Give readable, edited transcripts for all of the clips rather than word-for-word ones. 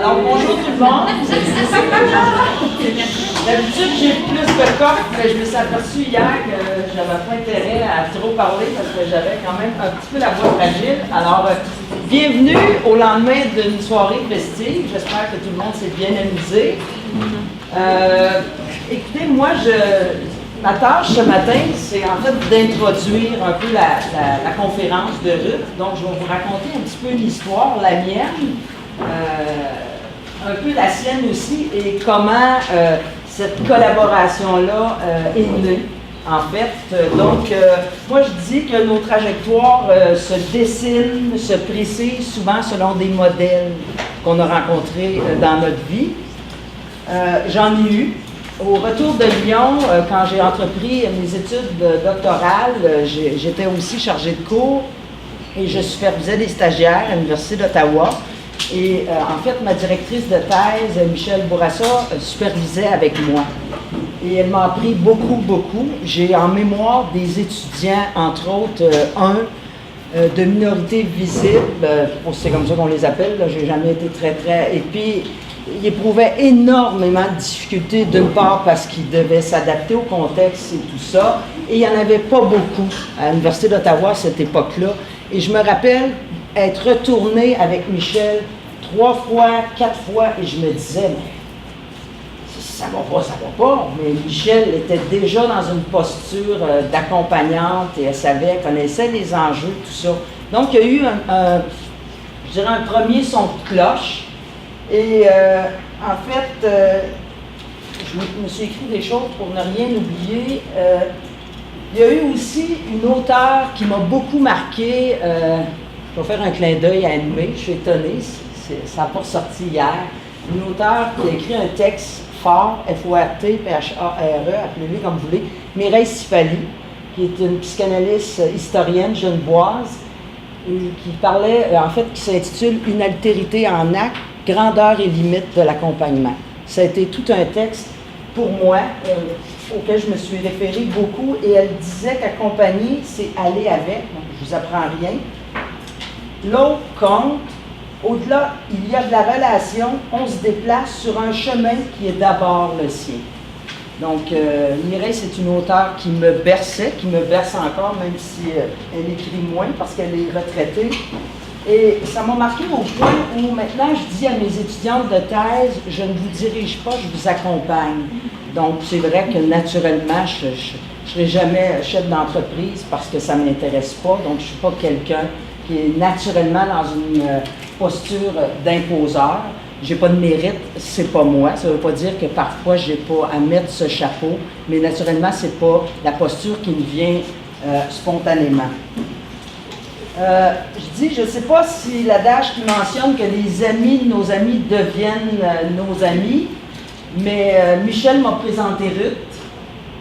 Alors, bonjour tout le monde. D'habitude, j'ai plus de coffre, mais je me suis aperçu hier que j'avais pas intérêt à trop parler parce que j'avais quand même un petit peu la voix fragile. Alors, bienvenue au lendemain d'une soirée festive. J'espère que tout le monde s'est bien amusé. Écoutez, moi, ma tâche ce matin, c'est en fait d'introduire un peu la conférence de Ruth. Donc, je vais vous raconter un petit peu une histoire, la mienne, un peu la sienne aussi, et comment cette collaboration-là est née, en fait. Donc, moi, je dis que nos trajectoires se dessinent, se précisent souvent selon des modèles qu'on a rencontrés dans notre vie. J'en ai eu. Au retour de Lyon, quand j'ai entrepris mes études doctorales, j'étais aussi chargée de cours et je supervisais des stagiaires à l'Université d'Ottawa. Et en fait, ma directrice de thèse, Michel Bourassa, supervisait avec moi. Et elle m'a appris beaucoup, beaucoup. J'ai en mémoire des étudiants, entre autres, de minorités visibles, c'est comme ça qu'on les appelle, j'ai jamais été très... Et puis, il éprouvait énormément de difficultés, d'une part parce qu'il devait s'adapter au contexte et tout ça, et il n'y en avait pas beaucoup à l'Université d'Ottawa à cette époque-là. Et je me rappelle être retournée avec Michel 3 fois, 4 fois, et je me disais, mais ça va pas. Mais Michel était déjà dans une posture d'accompagnante, et elle savait, elle connaissait les enjeux, tout ça. Donc, il y a eu je dirais un premier son de cloche. Et en fait, je me suis écrit des choses pour ne rien oublier. Il y a eu aussi une auteure qui m'a beaucoup marqué. Je vais faire un clin d'œil à Anne-May, je suis étonnée, ça n'a pas ressorti hier. Une auteure qui a écrit un texte fort, F-O-R-T, P-H-A-R-E, appelez-le comme vous voulez, Mireille Sifali, qui est une psychanalyste historienne genevoise, qui parlait, en fait, qui s'intitule « Une altérité en acte, grandeur et limite de l'accompagnement ». Ça a été tout un texte pour moi auquel je me suis référée beaucoup, et elle disait qu'accompagner, c'est aller avec, donc je vous apprends rien. L'autre compte, au-delà, il y a de la relation, on se déplace sur un chemin qui est d'abord le sien. Donc, Mireille, c'est une auteure qui me berçait, qui me berce encore, même si elle écrit moins parce qu'elle est retraitée. Et ça m'a marqué au point où maintenant je dis à mes étudiantes de thèse, je ne vous dirige pas, je vous accompagne. Donc, c'est vrai que naturellement, je ne serai jamais chef d'entreprise parce que ça ne m'intéresse pas. Donc, je ne suis pas quelqu'un qui est naturellement dans une posture d'imposeur. J'ai pas de mérite, c'est pas moi. Ça veut pas dire que parfois j'ai pas à mettre ce chapeau, mais naturellement, c'est pas la posture qui me vient spontanément. Je ne sais pas si l'adage qui mentionne que les amis de nos amis deviennent nos amis, mais Michel m'a présenté Ruth.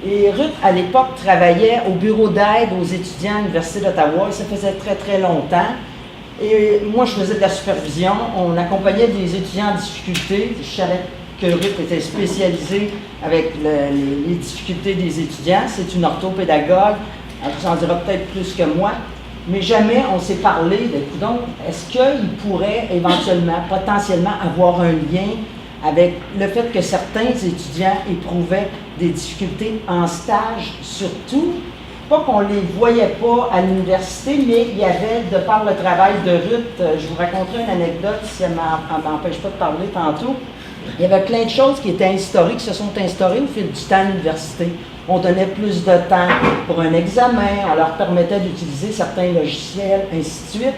Et Ruth, à l'époque, travaillait au bureau d'aide aux étudiants à l'Université d'Ottawa, et ça faisait très, très longtemps. Et moi, je faisais de la supervision. On accompagnait des étudiants en difficulté. Je savais que Ruth était spécialisée avec les difficultés des étudiants. C'est une orthopédagogue. Elle vous en dira peut-être plus que moi. Mais jamais on s'est parlé de, donc, est-ce qu'il pourrait éventuellement, potentiellement, avoir un lien avec le fait que certains étudiants éprouvaient des difficultés en stage, surtout, pas qu'on ne les voyait pas à l'université, mais il y avait, de par le travail de Ruth, je vous raconterai une anecdote si elle ne m'empêche pas de parler tantôt, il y avait plein de choses qui étaient instaurées, qui se sont instaurées au fil du temps à l'université. On donnait plus de temps pour un examen, on leur permettait d'utiliser certains logiciels, ainsi de suite.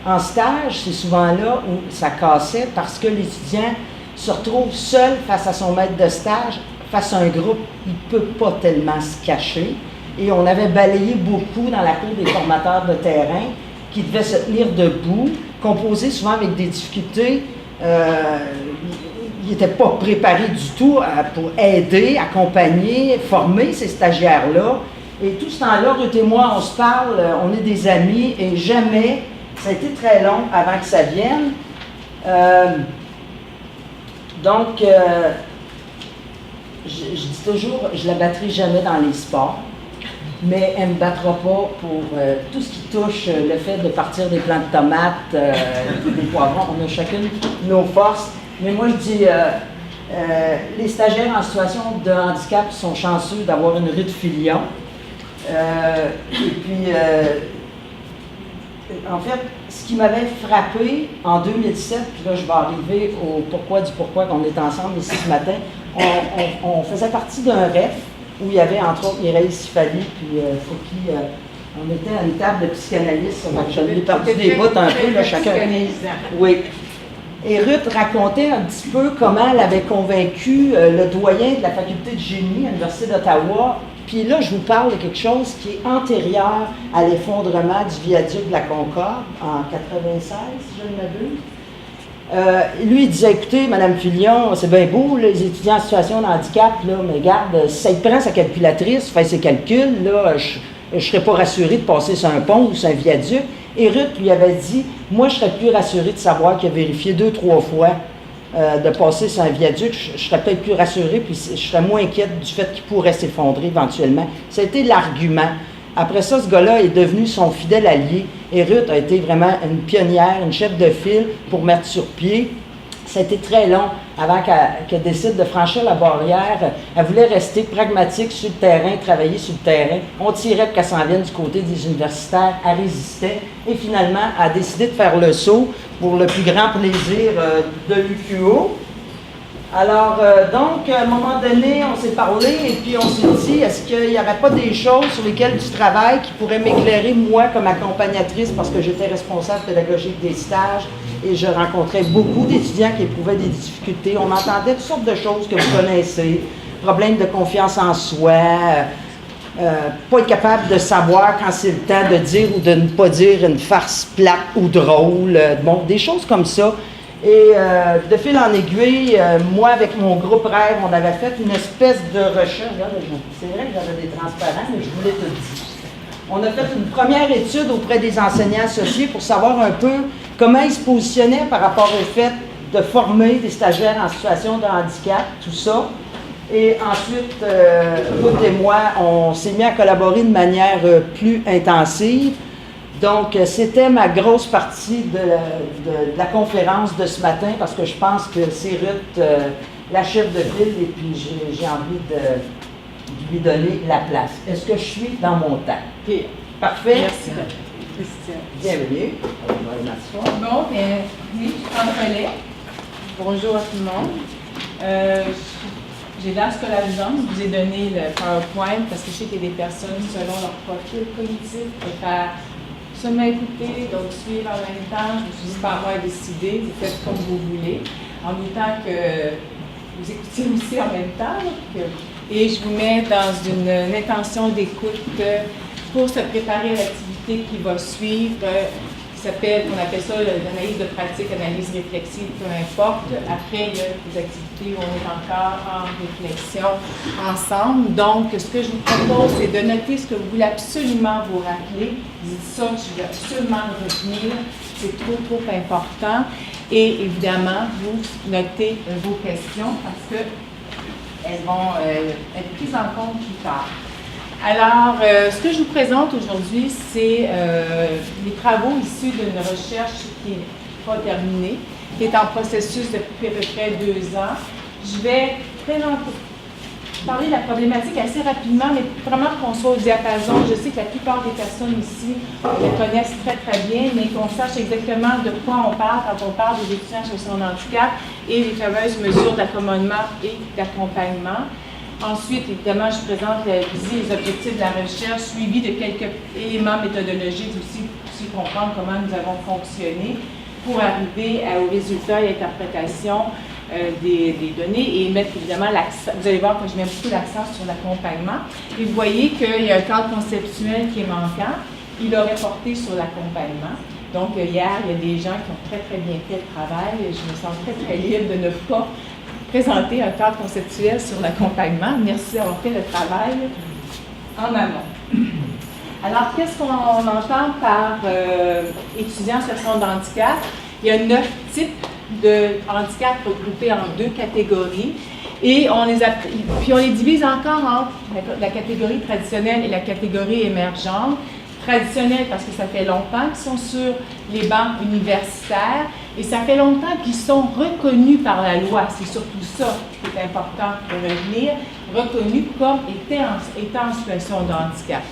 En stage, c'est souvent là où ça cassait parce que l'étudiant se retrouve seul face à son maître de stage, face à un groupe, il ne peut pas tellement se cacher. Et on avait balayé beaucoup dans la cour des formateurs de terrain qui devaient se tenir debout, composés souvent avec des difficultés. Ils n'étaient pas préparés du tout pour aider, accompagner, former ces stagiaires-là. Et tout ce temps-là, Ruth et moi, on se parle, on est des amis, et jamais, ça a été très long avant que ça vienne. Donc, je dis toujours, je ne la battrai jamais dans les sports, mais elle ne me battra pas pour tout ce qui touche le fait de partir des plants de tomates, des poivrons. On a chacune nos forces. Mais moi, je dis, les stagiaires en situation de handicap sont chanceux d'avoir une Ruth Filion. Et puis, en fait, ce qui m'avait frappé en 2017, puis là, je vais arriver au pourquoi du pourquoi qu'on est ensemble ici ce matin, on faisait partie d'un REF où il y avait entre autres Mireille Sifali, puis Fouki. On était à une table de psychanalystes, j'avais perdu des bouts un peu, là, chacun. Oui. Et Ruth racontait un petit peu comment elle avait convaincu le doyen de la faculté de génie à l'Université d'Ottawa. Puis là, je vous parle de quelque chose qui est antérieur à l'effondrement du viaduc de la Concorde en 96, si je ne m'abuse. Lui, il disait, écoutez, Mme Filion, c'est bien beau, les étudiants en situation de handicap, là, mais regarde, si elle prend sa calculatrice, fait ses calculs, là, je ne serais pas rassuré de passer sur un pont ou sur un viaduc. Et Ruth lui avait dit, moi, je serais plus rassuré de savoir qu'il a vérifié 2-3 fois de passer sur un viaduc. Je serais peut-être plus rassuré, puis je serais moins inquiète du fait qu'il pourrait s'effondrer éventuellement. Ça a été l'argument. Après ça, ce gars-là est devenu son fidèle allié. Et Ruth a été vraiment une pionnière, une chef de file pour mettre sur pied. Ça a été très long avant qu'elle décide de franchir la barrière. Elle voulait rester pragmatique sur le terrain, travailler sur le terrain. On tirait pour qu'elle s'en vienne du côté des universitaires. Elle résistait. Et finalement, elle a décidé de faire le saut pour le plus grand plaisir de l'UQO. Alors, donc, à un moment donné, on s'est parlé et puis on s'est dit, est-ce qu'il n'y aurait pas des choses sur lesquelles tu travailles qui pourraient m'éclairer, moi, comme accompagnatrice, parce que j'étais responsable pédagogique des stages et je rencontrais beaucoup d'étudiants qui éprouvaient des difficultés. On entendait toutes sortes de choses que vous connaissez, problèmes de confiance en soi, pas être capable de savoir quand c'est le temps de dire ou de ne pas dire une farce plate ou drôle, bon, des choses comme ça. Et de fil en aiguille, moi avec mon groupe Rêve, on avait fait une espèce de recherche. Regarde, c'est vrai que j'avais des transparents, mais je voulais te dire. On a fait une première étude auprès des enseignants associés pour savoir un peu comment ils se positionnaient par rapport au fait de former des stagiaires en situation de handicap, tout ça. Et ensuite, Ruth et moi, on s'est mis à collaborer de manière plus intensive. Donc, c'était ma grosse partie de la conférence de ce matin parce que je pense que c'est Ruth, la chef de file, et puis j'ai envie de lui donner la place. Est-ce que je suis dans mon temps? Okay. Parfait. Merci, Christian. Bienvenue. On va aller m'asseoir. Bon, bien, oui, je prends le relais. Bonjour à tout le monde. J'ai l'air scolarisante. Je vous ai donné le PowerPoint parce que je sais qu'il y a des personnes, selon leur profil cognitif, qui préfèrent seulement écouter, donc suivre en même temps. Je me suis dit, pas à moi à décider, vous faites comme vous voulez, en autant que vous écoutiez aussi en même temps. Et je vous mets dans une intention d'écoute pour se préparer à l'activité qui va suivre, qui s'appelle, on appelle ça l'analyse de pratique, analyse réflexive, peu importe. Après, il y a des activités où on est encore en réflexion ensemble. Donc, ce que je vous propose, c'est de noter ce que vous voulez absolument vous rappeler. Dites ça, je veux absolument le retenir. C'est trop, trop important. Et évidemment, vous notez vos questions parce qu'elles vont être prises en compte plus tard. Alors, ce que je vous présente aujourd'hui, c'est les travaux issus d'une recherche qui n'est pas terminée, qui est en processus depuis à peu près 2 ans. Je vais parler de la problématique assez rapidement, mais vraiment qu'on soit au diapason. Je sais que la plupart des personnes ici la connaissent très, très bien, mais qu'on sache exactement de quoi on parle quand on parle des étudiants en situation de handicap et les fameuses mesures d'accommodement et d'accompagnement. Ensuite, évidemment, je présente les objectifs de la recherche, suivis de quelques éléments méthodologiques aussi pour comprendre comment nous avons fonctionné pour arriver aux résultats et interprétations des données et mettre évidemment l'accent. Vous allez voir que je mets beaucoup l'accent sur l'accompagnement. Et vous voyez qu'il y a un cadre conceptuel qui est manquant. Il aurait porté sur l'accompagnement. Donc, hier, il y a des gens qui ont très, très bien fait le travail. Je me sens très, très libre de ne pas présenter un cadre conceptuel sur l'accompagnement. Merci d'avoir fait le travail en amont. Alors, qu'est-ce qu'on entend par étudiants en situation de handicap? Il y a 9 types de handicap regroupés en 2 catégories. Et on les divise encore entre la catégorie traditionnelle et la catégorie émergente. traditionnels parce que ça fait longtemps qu'ils sont sur les bancs universitaires et ça fait longtemps qu'ils sont reconnus par la loi. C'est surtout ça qui est important de revenir, reconnus comme étant en situation de handicap.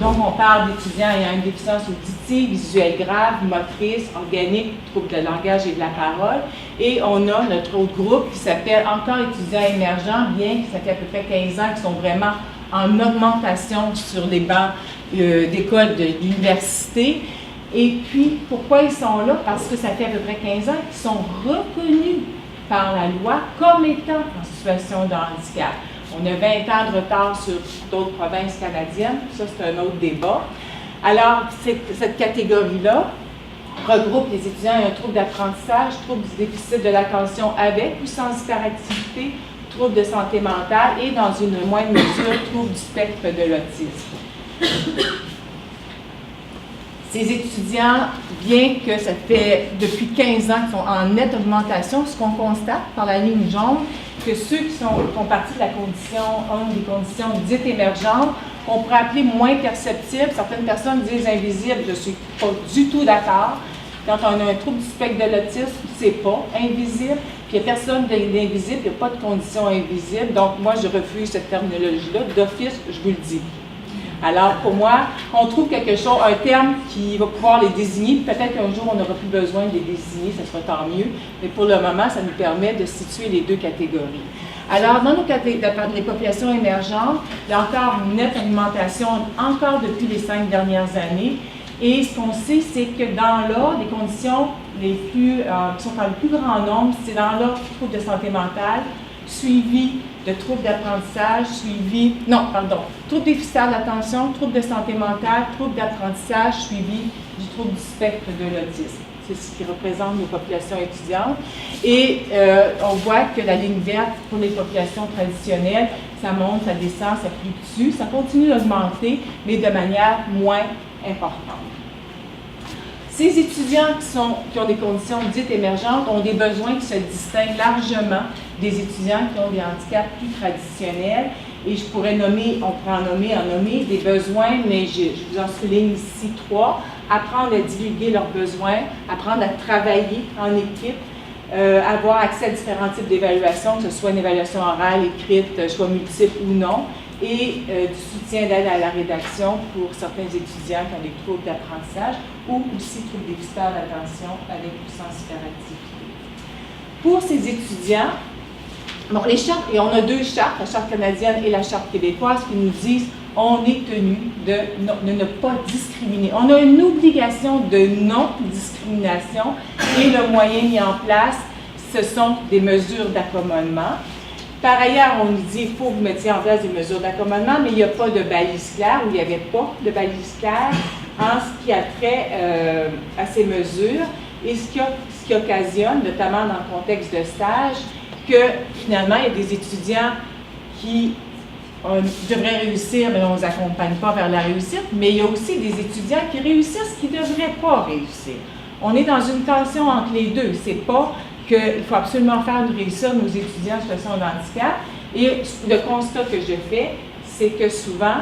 Donc, on parle d'étudiants ayant une déficience auditive, visuelle grave, motrice, organique, trouble de langage et de la parole. Et on a notre autre groupe qui s'appelle encore étudiants émergents, bien que ça fait à peu près 15 ans qu'ils sont vraiment en augmentation sur les bancs d'école d'université. Et puis, pourquoi ils sont là? Parce que ça fait à peu près 15 ans qu'ils sont reconnus par la loi comme étant en situation de handicap. On a 20 ans de retard sur d'autres provinces canadiennes. Ça, c'est un autre débat. Alors, cette catégorie-là regroupe les étudiants ayant un trouble d'apprentissage, trouble du déficit de l'attention avec ou sans hyperactivité, trouble de santé mentale et, dans une moindre mesure, trouble du spectre de l'autisme. Ces étudiants, bien que ça fait depuis 15 ans qu'ils sont en nette augmentation, ce qu'on constate par la ligne jaune, que ceux qui font partie de la condition, une des conditions dites émergentes, qu'on pourrait appeler moins perceptibles. Certaines personnes disent invisibles, je ne suis pas du tout d'accord. Quand on a un trouble du spectre de l'autisme, c'est pas invisible. Puis il n'y a personne d'invisible, il n'y a pas de condition invisible. Donc moi, je refuse cette terminologie-là. D'office, je vous le dis. Alors, pour moi, on trouve quelque chose, un terme qui va pouvoir les désigner. Peut-être qu'un jour, on n'aura plus besoin de les désigner, ça sera tant mieux. Mais pour le moment, ça nous permet de situer les deux catégories. Alors, dans les populations émergentes, il y a encore une nette augmentation, encore depuis les 5 dernières années. Et ce qu'on sait, c'est que dans l'ordre, les conditions qui sont dans le plus grand nombre, c'est dans l'ordre trouble de santé mentale, suivi de troubles d'apprentissage, trouble déficitaire de l'attention, trouble de santé mentale, trouble d'apprentissage, suivi du trouble du spectre de l'autisme. C'est ce qui représente nos populations étudiantes. Et on voit que la ligne verte, pour les populations traditionnelles, ça monte, ça descend, ça fluctue, ça continue d'augmenter, mais de manière moins importante. Ces étudiants qui ont des conditions dites émergentes ont des besoins qui se distinguent largement des étudiants qui ont des handicaps plus traditionnels. Et je pourrais nommer, on pourrait en nommer des besoins, mais je vous en souligne ici 3. Apprendre à divulguer leurs besoins, apprendre à travailler en équipe, avoir accès à différents types d'évaluations, que ce soit une évaluation orale, écrite, choix multiple ou non, et du soutien d'aide à la rédaction pour certains étudiants qui ont des troubles d'apprentissage ou aussi troubles déficitaires d'attention avec ou sans hyperactivité. Pour ces étudiants, bon, les chartes, et on a 2 chartes, la charte canadienne et la charte québécoise, qui nous disent on est tenu de ne pas discriminer. On a une obligation de non-discrimination et le moyen mis en place, ce sont des mesures d'accommodement. Par ailleurs, on nous dit qu'il faut que vous mettiez en place des mesures d'accommodement, mais il n'y a pas de balise claire, ou il n'y avait pas de balise claire en ce qui a trait à ces mesures, et ce qui occasionne, notamment dans le contexte de stage, que finalement, il y a des étudiants qui devraient réussir, mais on ne les accompagne pas vers la réussite, mais il y a aussi des étudiants qui réussissent qui ne devraient pas réussir. On est dans une tension entre les deux. C'est pas qu'il faut absolument faire réussir nos étudiants en situation de handicap. Et le constat que je fais, c'est que souvent,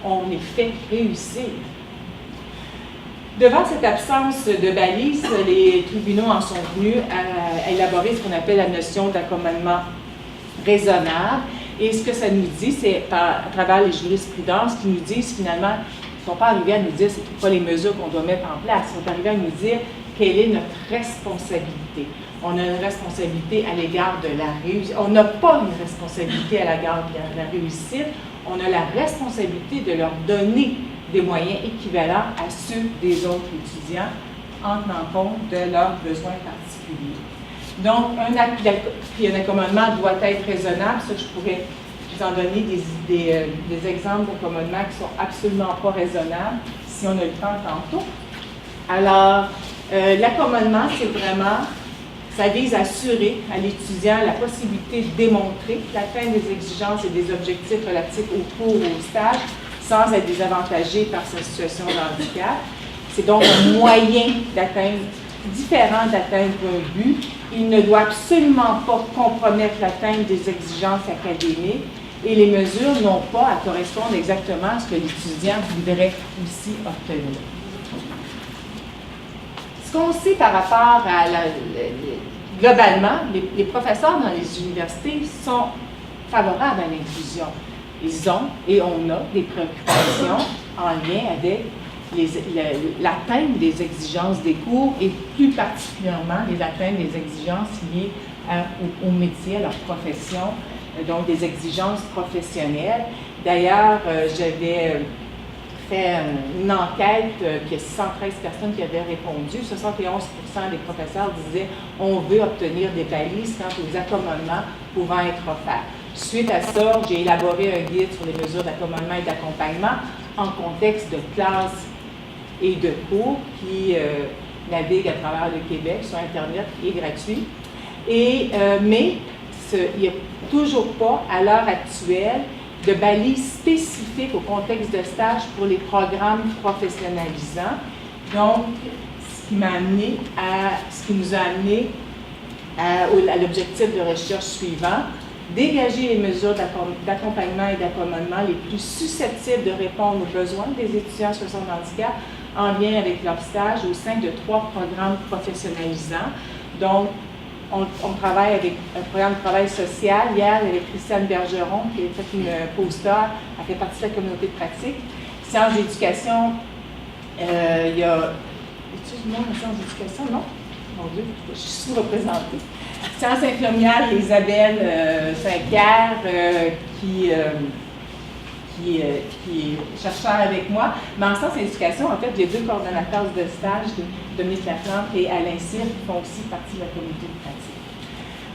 on les fait réussir. Devant cette absence de balises, les tribunaux en sont venus à élaborer ce qu'on appelle la notion d'accommodement raisonnable. Et ce que ça nous dit, c'est à travers les jurisprudences qui nous disent finalement, ils ne sont pas arrivés à nous dire c'est pas les mesures qu'on doit mettre en place, ils sont arrivés à nous dire quelle est notre responsabilité. On a une responsabilité à l'égard de la réussite. On n'a pas une responsabilité à l'égard de la réussite, on a la responsabilité de leur donner des moyens équivalents à ceux des autres étudiants en tenant compte de leurs besoins particuliers. Donc, un accommodement doit être raisonnable. Ça, je pourrais vous en donner des exemples d'accommodements qui ne sont absolument pas raisonnables, si on a le temps tantôt. Alors, l'accommodement, c'est vraiment, ça vise à assurer à l'étudiant la possibilité de démontrer l'atteinte des exigences et des objectifs relatifs au cours ou au stage sans être désavantagé par sa situation de handicap. C'est donc un moyen différent d'atteindre un but. Il ne doit absolument pas compromettre l'atteinte des exigences académiques et les mesures n'ont pas à correspondre exactement à ce que l'étudiant voudrait aussi obtenir. Ce qu'on sait par rapport à globalement, les professeurs dans les universités sont favorables à l'inclusion. Ils ont et on a des préoccupations en lien avec l'atteinte des exigences des cours et plus particulièrement les atteintes des exigences liées au métier, à leur profession, donc des exigences professionnelles. D'ailleurs, j'avais fait une enquête, puis il y a 613 personnes qui avaient répondu. 71% des professeurs disaient « on veut obtenir des balises quant aux accommodements pouvant être offerts ». Suite à ça, j'ai élaboré un guide sur les mesures d'accommodement et d'accompagnement en contexte de classe et de cours qui navigue à travers le Québec sur Internet et gratuit. Mais il n'y a toujours pas, à l'heure actuelle, de balises spécifiques au contexte de stage pour les programmes professionnalisants. Donc, ce qui nous a amené à l'objectif de recherche suivant, dégager les mesures d'accompagnement et d'accommodement les plus susceptibles de répondre aux besoins des étudiants en situation de handicap en lien avec leur stage au sein de 3 programmes professionnalisants. Donc, on travaille avec un programme de travail social. Hier, avec Christiane Bergeron, qui a fait une postdoc, elle fait partie de la communauté de pratique. Sciences d'éducation, il y a... Excuse-moi, sciences d'éducation, non? Mon Dieu, je suis sous-représentée. Sciences infirmières, Isabelle Saint-Pierre, qui est chercheur avec moi. Mais en sciences d'éducation, en fait, j'ai 2 coordonnateurs de stage, Dominique Laplante et Alain Cyr, qui font aussi partie de la communauté de pratique.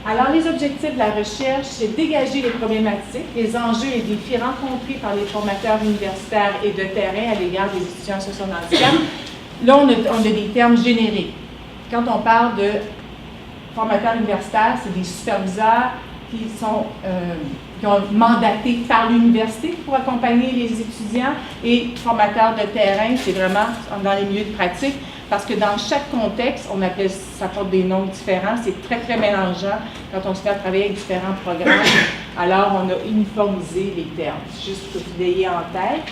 Alors, les objectifs de la recherche, c'est dégager les problématiques, les enjeux et défis rencontrés par les formateurs universitaires et de terrain à l'égard des étudiants en situation de handicap. Là, on a des termes génériques. Quand on parle de formateurs universitaires, c'est des superviseurs qui ont mandaté par l'université pour accompagner les étudiants, et formateurs de terrain, c'est vraiment dans les milieux de pratique, parce que dans chaque contexte, ça porte des noms différents, c'est très, très mélangeant quand on se fait travailler avec différents programmes. Alors, on a uniformisé les termes, juste pour que vous l'ayez en tête.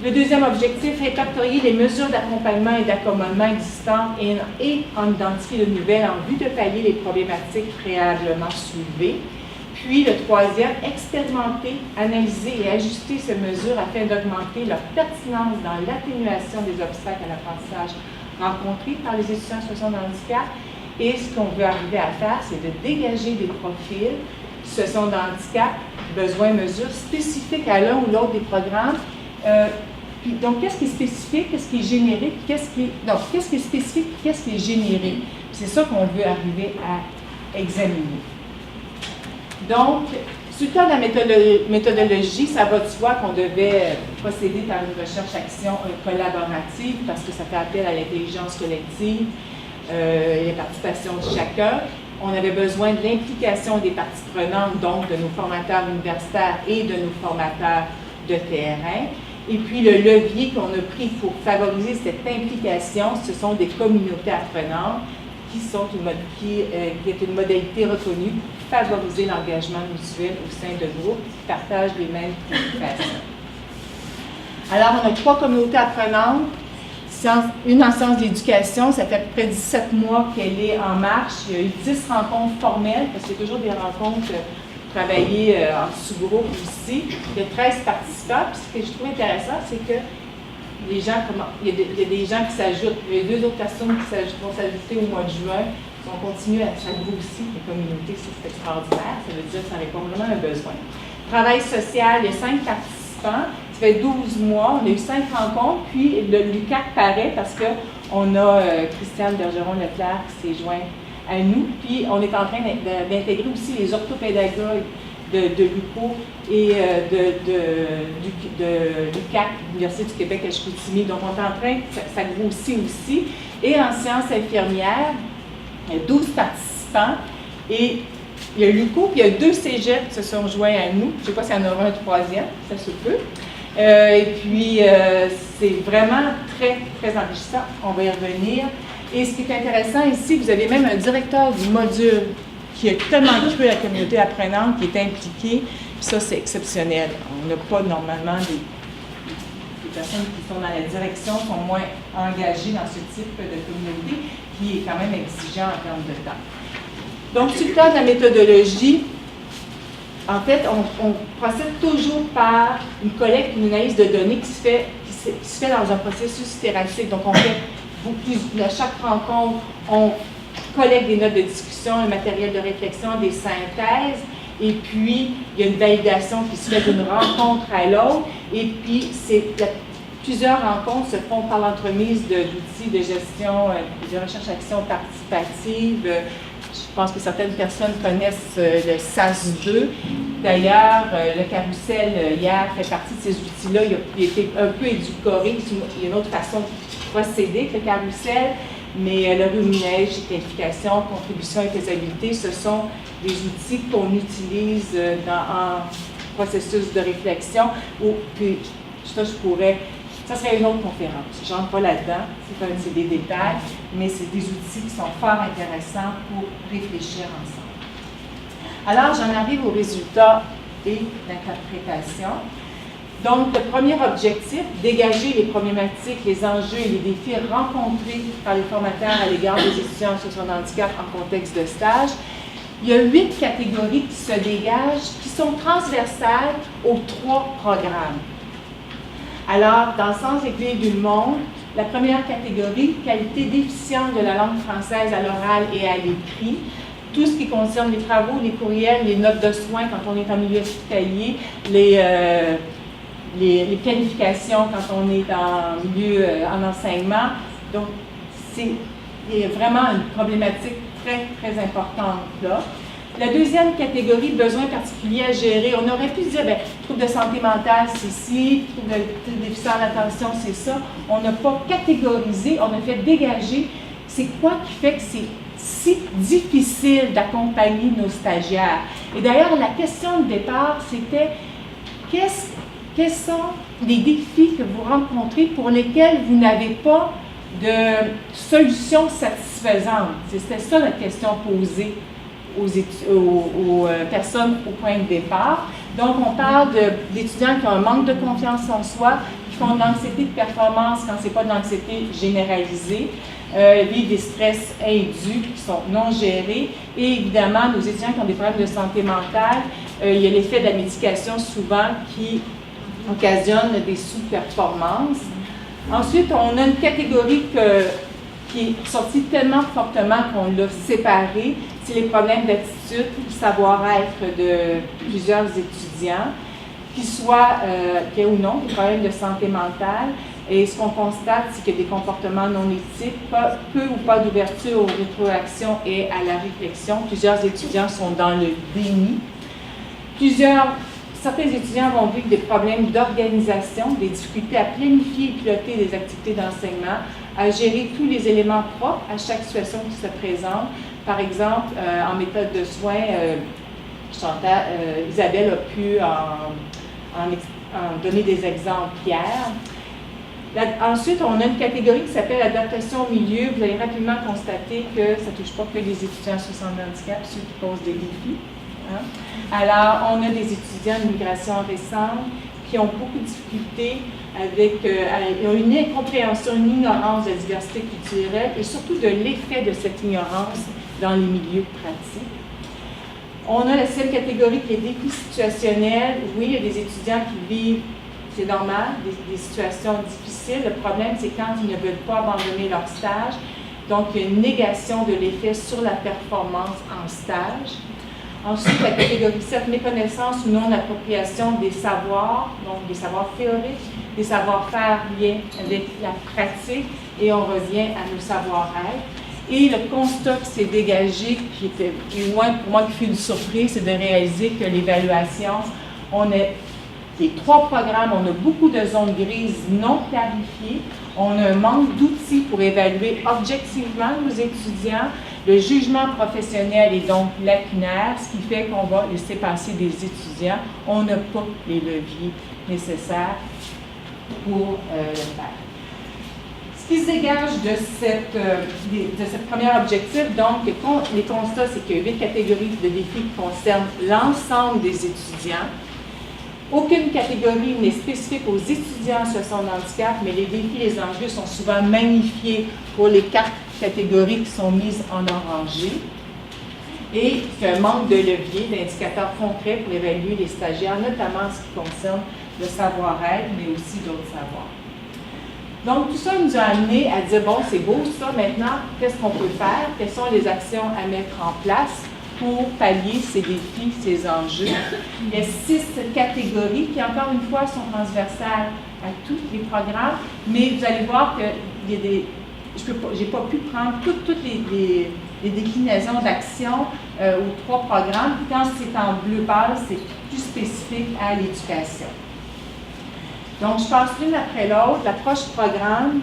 Le deuxième objectif, répertorier les mesures d'accompagnement et d'accommodement existantes et en identifier de nouvelles en vue de pallier les problématiques préalablement soulevées. Puis le troisième, expérimenter, analyser et ajuster ces mesures afin d'augmenter leur pertinence dans l'atténuation des obstacles à l'apprentissage rencontrés par les étudiants en situation de handicap. Et ce qu'on veut arriver à faire, c'est de dégager des profils, situation de handicap, besoins, mesures spécifiques à l'un ou l'autre des programmes. Donc, qu'est-ce qui est spécifique, qu'est-ce qui est générique, qu'est-ce qui est spécifique, qu'est-ce qui est générique? C'est ça qu'on veut arriver à examiner. Donc, sur le plan de la méthodologie, ça va de soi qu'on devait procéder par une recherche-action collaborative parce que ça fait appel à l'intelligence collective et la participation de chacun. On avait besoin de l'implication des parties prenantes, donc de nos formateurs universitaires et de nos formateurs de terrain. Et puis, le levier qu'on a pris pour favoriser cette implication, ce sont des communautés apprenantes qui est une modalité reconnue pour favoriser l'engagement mutuel au sein de groupes qui partagent les mêmes préoccupations. Alors, on a 3 communautés apprenantes. Une en sciences d'éducation, ça fait à peu près 17 mois qu'elle est en marche. Il y a eu 10 rencontres formelles, parce qu'il y a toujours des rencontres pour travailler en sous-groupe aussi. Il y a 13 participants. Puis ce que je trouve intéressant, c'est que il y a des gens qui s'ajoutent. Il y a 2 autres personnes qui vont s'ajouter au mois de juin. On continue à s'agrosser les communautés, c'est extraordinaire. Ça veut dire que ça répond vraiment à un besoin. Travail social, il y a 5 participants. Ça fait 12 mois. On a eu 5 rencontres. Puis le LUCAC paraît parce qu'on a Christiane Bergeron-Leclerc qui s'est joint à nous. Puis on est en train d'intégrer aussi les orthopédagogues de l'UQO et de l'UQAC, l'Université du Québec à Chicoutimi. Donc, on est en train, ça grossit aussi. Et en sciences infirmières, il y a 12 participants. Et il y a l'UQO, puis il y a 2 cégeps qui se sont joints à nous. Je ne sais pas s'il y en aura un 3e, ça se peut. Et puis, c'est vraiment très, très enrichissant. On va y revenir. Et ce qui est intéressant ici, vous avez même un directeur du module qui a tellement cru à la communauté apprenante, qui est impliqué, Ça, c'est exceptionnel. On n'a pas normalement des personnes qui sont dans la direction, sont moins engagées dans ce type de communauté, qui est quand même exigeant en termes de temps. Donc, sur le plan de la méthodologie, en fait, on procède toujours par une collecte, une analyse de données qui se fait dans un processus itératif. Donc, on fait à chaque rencontre, on collecte des notes de discussion, un matériel de réflexion, des synthèses, et puis il y a une validation qui se fait d'une rencontre à l'autre, et puis plusieurs rencontres se font par l'entremise d'outils de gestion, de recherche-action participative. Je pense que certaines personnes connaissent le SAS2. D'ailleurs, le carrousel, hier, fait partie de ces outils-là. Il a été un peu édulcoré. Il y a une autre façon de procéder que le carrousel, mais le ruminage, qualification, contribution et faisabilité, ce sont des outils qu'on utilise en processus de réflexion. Puis, ça serait une autre conférence. Je n'entre pas là-dedans, c'est des détails, mais c'est des outils qui sont fort intéressants pour réfléchir ensemble. Alors, j'en arrive aux résultats et l'interprétation. Donc, le premier objectif, dégager les problématiques, les enjeux et les défis rencontrés par les formateurs à l'égard des étudiants en situation de handicap en contexte de stage. Il y a 8 catégories qui se dégagent, qui sont transversales aux 3 programmes. Alors, dans le sens éclairé du monde, la première catégorie, qualité déficiente de la langue française à l'oral et à l'écrit, tout ce qui concerne les travaux, les courriels, les notes de soins quand on est en milieu hospitalier, les qualifications quand on est en milieu en enseignement. Donc, il y a vraiment une problématique très, très importante là. La deuxième catégorie, besoins particuliers à gérer, on aurait pu dire, trouble de santé mentale, c'est ci, trouble de déficient d'attention, c'est ça. On n'a pas catégorisé, on a fait dégager c'est quoi qui fait que c'est si difficile d'accompagner nos stagiaires. Et d'ailleurs, la question de départ, c'était quels sont les défis que vous rencontrez pour lesquels vous n'avez pas de solution satisfaisante? C'était ça la question posée aux personnes au point de départ. Donc, on parle d'étudiants qui ont un manque de confiance en soi, qui font de l'anxiété de performance quand ce n'est pas de l'anxiété généralisée, vivent des stress indus qui sont non gérés, et évidemment, nos étudiants qui ont des problèmes de santé mentale, il y a l'effet de la médication souvent qui occasionne des sous-performances. Ensuite, on a une catégorie qui est sortie tellement fortement qu'on l'a séparée, c'est les problèmes d'attitude, du savoir-être de plusieurs étudiants, qu'ils aient ou non des problèmes de santé mentale. Et ce qu'on constate, c'est qu'il y a des comportements non éthiques, peu ou pas d'ouverture aux rétroactions et à la réflexion. Plusieurs étudiants sont dans le déni. Certains étudiants vont vivre des problèmes d'organisation, des difficultés à planifier et piloter des activités d'enseignement, à gérer tous les éléments propres à chaque situation qui se présente. Par exemple, en méthode de soins, Isabelle a pu en donner des exemples hier. Ensuite, on a une catégorie qui s'appelle adaptation au milieu. Vous allez rapidement constater que ça ne touche pas que les étudiants en situation de handicap, ceux qui posent des défis. Hein? Alors, on a des étudiants d'immigration récente qui ont beaucoup de difficultés ils ont une incompréhension, une ignorance de la diversité culturelle et surtout de l'effet de cette ignorance dans les milieux pratiques. On a la seule catégorie qui est défi situationnel. Oui, il y a des étudiants qui vivent, c'est normal, des situations difficiles. Le problème, c'est quand ils ne veulent pas abandonner leur stage. Donc, il y a une négation de l'effet sur la performance en stage. Ensuite, la catégorie 7, méconnaissance ou non-appropriation des savoirs, donc des savoirs théoriques, des savoir-faire liés avec la pratique, et on revient à nos savoir-être. Et le constat qui s'est dégagé, qui était loin pour moi, qui fut une surprise, c'est de réaliser que l'évaluation, les 3 programmes, on a beaucoup de zones grises non clarifiées, on a un manque d'outils pour évaluer objectivement nos étudiants, le jugement professionnel est donc lacunaire, ce qui fait qu'on va laisser passer des étudiants, on n'a pas les leviers nécessaires pour le faire. Ce qui se dégage de ce premier objectif, donc, les constats, c'est qu'il y a 8 catégories de défis qui concernent l'ensemble des étudiants. Aucune catégorie n'est spécifique aux étudiants en situation de handicap, mais les défis et les enjeux sont souvent magnifiés pour les 4 catégories qui sont mises en orangé. Et c'est un manque de levier, d'indicateurs concrets pour évaluer les stagiaires, notamment en ce qui concerne le savoir-être, mais aussi d'autres savoirs. Donc, tout ça nous a amené à dire, bon, c'est beau ça, maintenant, qu'est-ce qu'on peut faire? Quelles sont les actions à mettre en place pour pallier ces défis, ces enjeux? Il y a 6 catégories qui, encore une fois, sont transversales à tous les programmes, mais vous allez voir que il y a des... Je n'ai pas pu prendre toutes les déclinaisons d'actions aux 3 programmes. Quand c'est en bleu pâle, c'est plus spécifique à l'éducation. Donc, je passe l'une après l'autre. L'approche programme,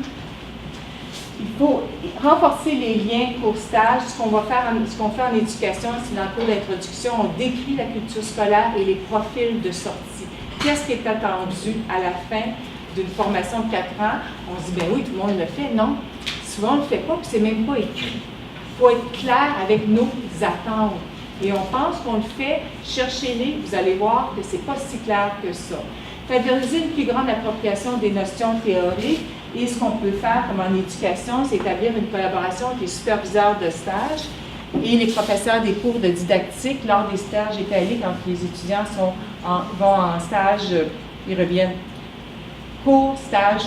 il faut renforcer les liens cours-stage. Ce qu'on fait en éducation, c'est dans le cours d'introduction, on décrit la culture scolaire et les profils de sortie. Qu'est-ce qui est attendu à la fin d'une formation de 4 ans? On se dit, ben oui, tout le monde le fait. Non. Souvent, on ne le fait pas, puis c'est même pas écrit. Il faut être clair avec nos attentes. Et on pense qu'on le fait, cherchez-les, vous allez voir que ce n'est pas si clair que ça. Favoriser une plus grande appropriation des notions théoriques, et ce qu'on peut faire, comme en éducation, c'est établir une collaboration avec les superviseurs de stage et les professeurs des cours de didactique lors des stages étalés quand les étudiants vont en stage, ils reviennent. Cours, stage,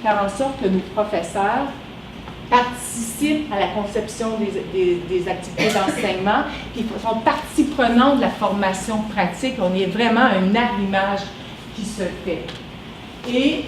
faire en sorte que nos professeurs participent à la conception des activités d'enseignement, puis sont partie prenante de la formation pratique. On est vraiment un arrimage qui se fait. Et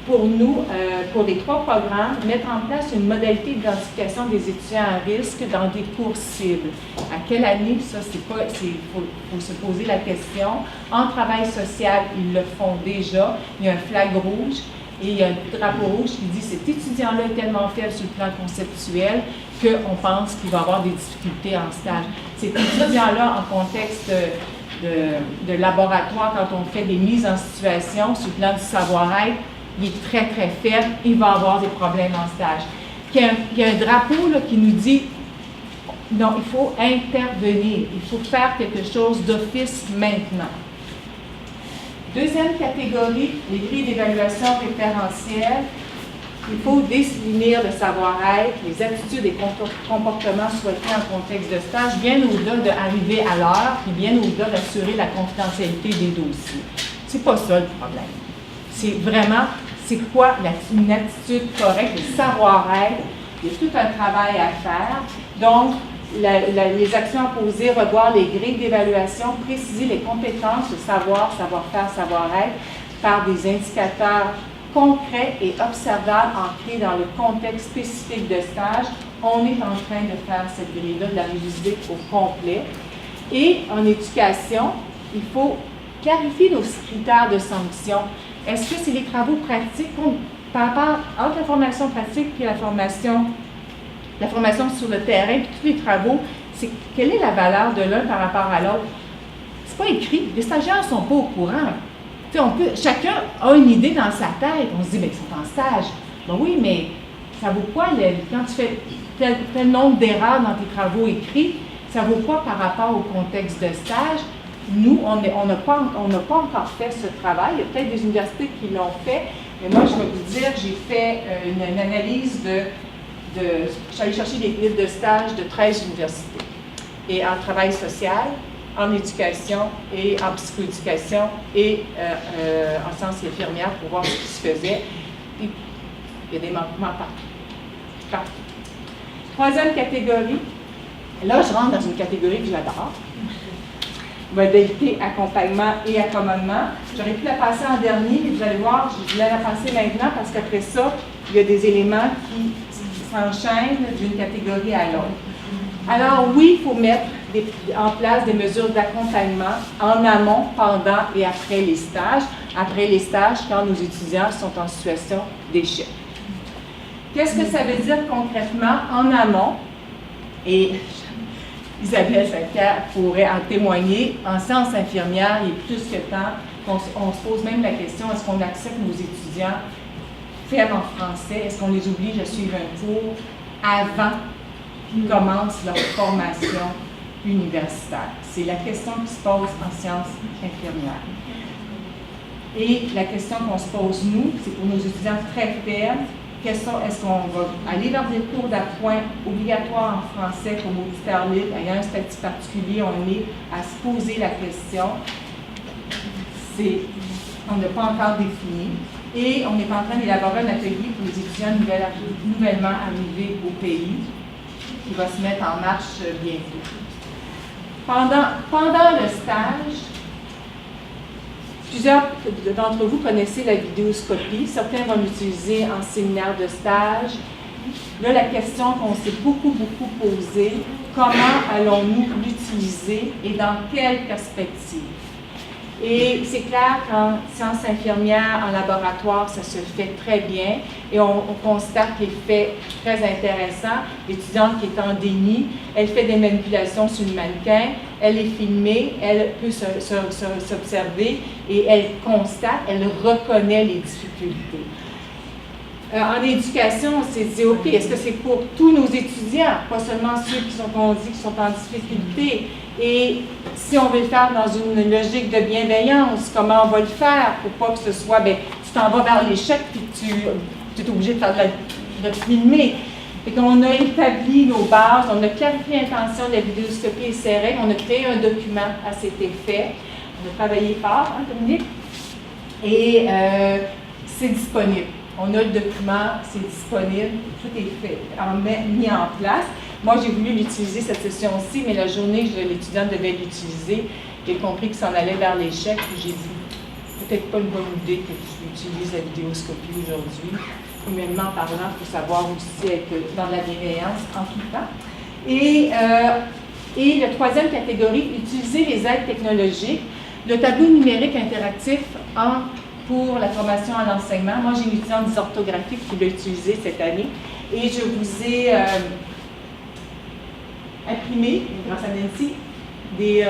pour nous, pour les 3 programmes, mettre en place une modalité d'identification des étudiants à risque dans des cours cibles. À quelle année? Ça, faut se poser la question. En travail social, ils le font déjà. Il y a un flag rouge et il y a un drapeau rouge qui dit cet étudiant-là est tellement faible sur le plan conceptuel qu'on pense qu'il va avoir des difficultés en stage. Cet étudiant-là, en contexte de laboratoire, quand on fait des mises en situation sur le plan du savoir-être, il est très, très faible, il va avoir des problèmes en stage. Il y a un drapeau là, qui nous dit non, il faut intervenir, il faut faire quelque chose d'office maintenant. Deuxième catégorie, les grilles d'évaluation référentielle. Il faut définir le savoir-être, les attitudes et comportements souhaités en contexte de stage, bien au-delà d'arriver à l'heure, puis bien au-delà d'assurer la confidentialité des dossiers. C'est pas ça le problème. C'est vraiment, c'est quoi une attitude correcte, le savoir-être. Il y a tout un travail à faire. Donc, les actions à poser, revoir les grilles d'évaluation, préciser les compétences, le savoir, savoir-faire, savoir-être, par des indicateurs concrets et observables ancrés dans le contexte spécifique de stage. On est en train de faire cette grille-là, de la réviser au complet. Et en éducation, il faut clarifier nos critères de sanction. Est-ce que c'est les travaux pratiques par rapport entre la formation pratique et la formation sur le terrain, puis tous les travaux, c'est quelle est la valeur de l'un par rapport à l'autre? C'est pas écrit. Les stagiaires ne sont pas au courant. Chacun a une idée dans sa tête. On se dit, bien, ils sont en stage. Ben oui, mais ça vaut quoi quand tu fais tel nombre d'erreurs dans tes travaux écrits, ça vaut quoi par rapport au contexte de stage? Nous, on n'a pas encore fait ce travail. Il y a peut-être des universités qui l'ont fait, mais moi, je vais vous dire, j'ai fait une analyse je suis allée chercher des livres de stage de 13 universités. Et en travail social, en éducation et en psychoéducation et en sciences infirmières pour voir ce qui se faisait. Et il y a des manquements partout. Troisième catégorie. Là, je rentre dans une catégorie que j'adore. Modalité, accompagnement et accommodement. J'aurais pu la passer en dernier, mais vous allez voir, je voulais la passer maintenant parce qu'après ça, il y a des éléments qui s'enchaînent d'une catégorie à l'autre. Alors oui, il faut mettre en place des mesures d'accompagnement en amont, pendant et après les stages. Après les stages, quand nos étudiants sont en situation d'échec. Qu'est-ce que ça veut dire concrètement en amont? Et Isabelle Saint-Pierre pourrait en témoigner. En sciences infirmières, il est plus que temps qu'on se pose même la question, est-ce qu'on accepte nos étudiants faibles en français? Est-ce qu'on les oblige à suivre un cours avant qu'ils commencent leur formation universitaire. C'est la question qui se pose en sciences infirmières. Et la question qu'on se pose, nous, c'est pour nos étudiants très faibles, est-ce qu'on va aller vers des cours d'appoint obligatoires en français comme auditeur libre, ayant un statut particulier, on est à se poser la question. On n'a pas encore défini. Et on est en train d'élaborer un atelier pour les étudiants nouvellement arrivés au pays, qui va se mettre en marche bientôt. Pendant le stage, plusieurs d'entre vous connaissez la vidéoscopie. Certains vont l'utiliser en séminaire de stage. Là, la question qu'on s'est beaucoup posée, comment allons-nous l'utiliser et dans quelle perspective? Et c'est clair qu'en sciences infirmières, en laboratoire, ça se fait très bien et on constate l'effet très intéressant. L'étudiante qui est en déni, elle fait des manipulations sur le mannequin, elle est filmée, elle peut s'observer et elle constate, elle reconnaît les difficultés. En éducation, on s'est dit, OK, est-ce que c'est pour tous nos étudiants, pas seulement ceux qu'on dit qui sont en difficulté? Et si on veut le faire dans une logique de bienveillance, comment on va le faire pour pas que ce soit, tu t'en vas vers l'échec puis tu es obligé de faire de filmer. Fait qu'on a établi nos bases, on a clarifié l'intention de la vidéoscopie et ses règles, on a créé un document à cet effet. On a travaillé fort, hein, Dominique? Et c'est disponible. On a le document, c'est disponible, tout est fait, mis en place. Moi, j'ai voulu l'utiliser cette session-ci, mais la journée que l'étudiante devait l'utiliser, j'ai compris que ça en allait vers l'échec, puis j'ai dit, peut-être pas une bonne idée que tu utilises la vidéoscopie aujourd'hui. Humainement parlant, il faut savoir aussi être dans la bienveillance en tout temps. Et la troisième catégorie, utiliser les aides technologiques. Le tableau numérique interactif pour la formation à l'enseignement. Moi, j'ai une étudiante d'orthographie qui l'a utilisé cette année et je vous ai imprimé, grâce à Nancy, des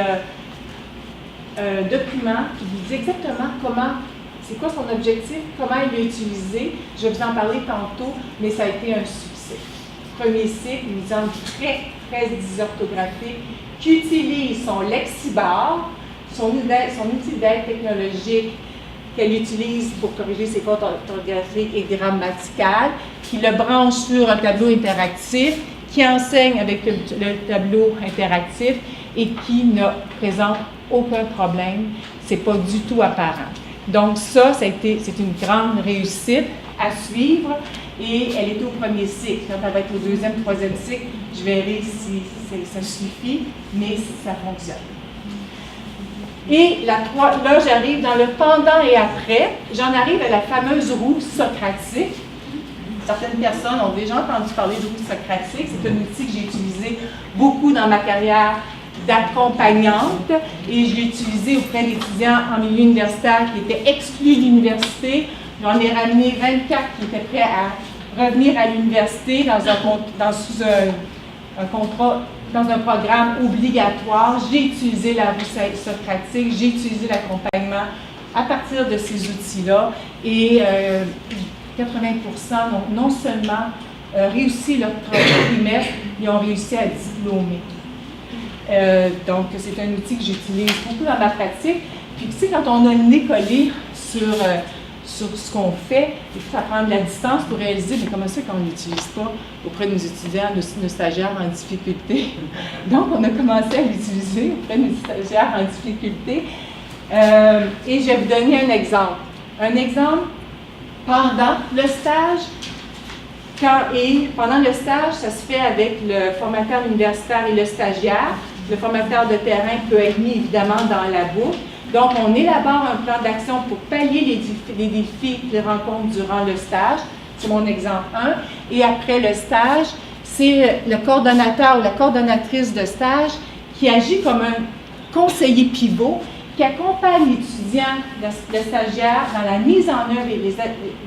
documents qui vous disent exactement c'est quoi son objectif, comment il l'a utilisé. Je vais vous en parler tantôt, mais ça a été un succès. Premier cycle, une étudiante très dysorthographique qui utilise son lexibar, son outil d'aide technologique qu'elle utilise pour corriger ses fautes orthographiques et grammaticales, qui le branche sur un tableau interactif, qui enseigne avec le tableau interactif et qui ne présente aucun problème. Ce n'est pas du tout apparent. Donc c'est une grande réussite à suivre et elle est au premier cycle. Quand elle va être au deuxième, troisième cycle, je verrai si ça suffit, mais si ça fonctionne. Et là, j'arrive dans le pendant et après. J'en arrive à la fameuse roue socratique. Certaines personnes ont déjà entendu parler de roue socratique. C'est un outil que j'ai utilisé beaucoup dans ma carrière d'accompagnante et je l'ai utilisé auprès d'étudiants en milieu universitaire qui étaient exclus de l'université. J'en ai ramené 24 qui étaient prêts à revenir à l'université dans un programme obligatoire. J'ai utilisé la roue socratique, j'ai utilisé l'accompagnement à partir de ces outils-là et 80% ont non seulement réussi leur trimestre, ils ont réussi à diplômer. Donc, c'est un outil que j'utilise beaucoup dans ma pratique. Puis, tu sais, quand on a le nez collé sur ce qu'on fait, il faut prendre la distance pour réaliser, mais comment ça qu'on ne l'utilise pas auprès de nos étudiants, de nos stagiaires en difficulté. Donc, on a commencé à l'utiliser auprès de nos stagiaires en difficulté. Et je vais vous donner un exemple. Un exemple pendant le stage. Pendant le stage, ça se fait avec le formateur universitaire et le stagiaire. Le formateur de terrain peut être mis évidemment dans la boucle. Donc, on élabore un plan d'action pour pallier les défis qu'ils rencontrent durant le stage. C'est mon exemple 1. Et après le stage, c'est le coordonnateur ou la coordonnatrice de stage qui agit comme un conseiller pivot qui accompagne l'étudiant, le stagiaire, dans la mise en œuvre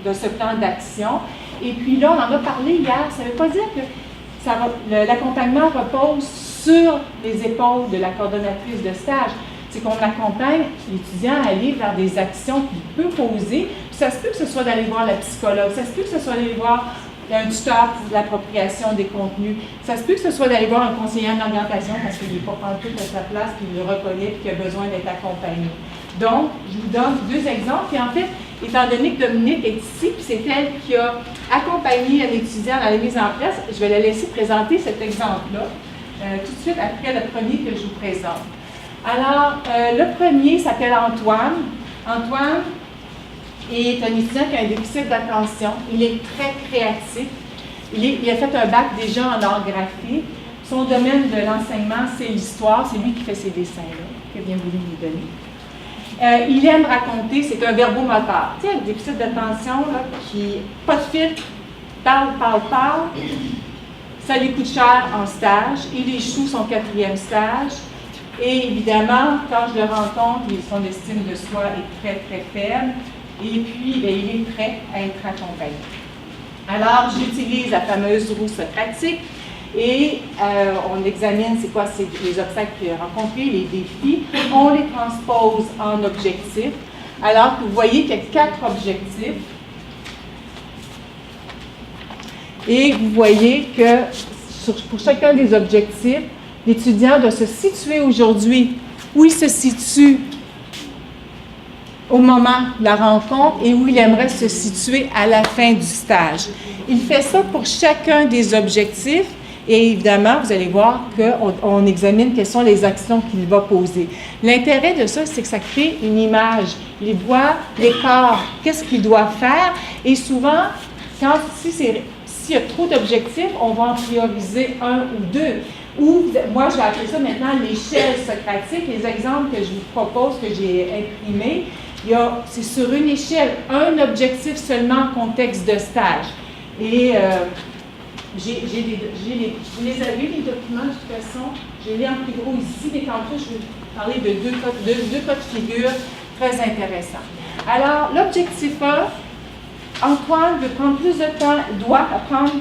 de ce plan d'action. Et puis là, on en a parlé hier, ça ne veut pas dire que l'accompagnement repose sur les épaules de la coordonnatrice de stage. C'est qu'on accompagne l'étudiant à aller vers des actions qu'il peut poser. Puis ça se peut que ce soit d'aller voir la psychologue, ça se peut que ce soit d'aller voir Il y a un tuteur pour l'appropriation des contenus. Ça se peut que ce soit d'aller voir un conseiller en orientation parce qu'il n'est pas tout à sa place, qu'il le reconnaît et qu'il a besoin d'être accompagné. Donc, je vous donne 2 exemples. Et en fait, étant donné que Dominique est ici, puis c'est elle qui a accompagné un étudiant dans la mise en place, je vais la laisser présenter cet exemple-là tout de suite après le premier que je vous présente. Alors, le premier s'appelle Antoine. Antoine est un étudiant qui a un déficit d'attention. Il est très créatif. Il a fait un bac déjà en art graphique. Son domaine de l'enseignement, c'est l'histoire. C'est lui qui fait ces dessins-là, qui a bien voulu nous donner. Il aime raconter, c'est un verbomoteur. Tu sais, un déficit d'attention, qui, pas de filtre, parle. Ça lui coûte cher en stage. Il échoue son 4e stage. Et évidemment, quand je le rencontre, son estime de soi est très, très faible. Et puis, bien, il est prêt à être accompagné. Alors, j'utilise la fameuse roue socratique et on examine c'est quoi les obstacles qu'il a rencontrés, les défis. On les transpose en objectifs. Alors que vous voyez qu'il y a 4 objectifs. Et vous voyez que pour chacun des objectifs, l'étudiant doit se situer aujourd'hui où il se situe au moment de la rencontre et où il aimerait se situer à la fin du stage. Il fait ça pour chacun des objectifs et évidemment, vous allez voir qu'on examine quelles sont les actions qu'il va poser. L'intérêt de ça, c'est que ça crée une image. Il voit l'écart, qu'est-ce qu'il doit faire et souvent, s'il y a trop d'objectifs, on va en prioriser 1 ou 2. Ou, moi, je vais appeler ça maintenant l'échelle socratique. Les exemples que je vous propose, que j'ai imprimés, c'est sur une échelle, un objectif seulement en contexte de stage. Et vous les avez, les documents, de toute façon, je les lis en plus gros ici, mais tantôt, je vais parler de deux cas de figure très intéressants. Alors, l'objectif 1, Antoine veut prendre plus de temps, doit apprendre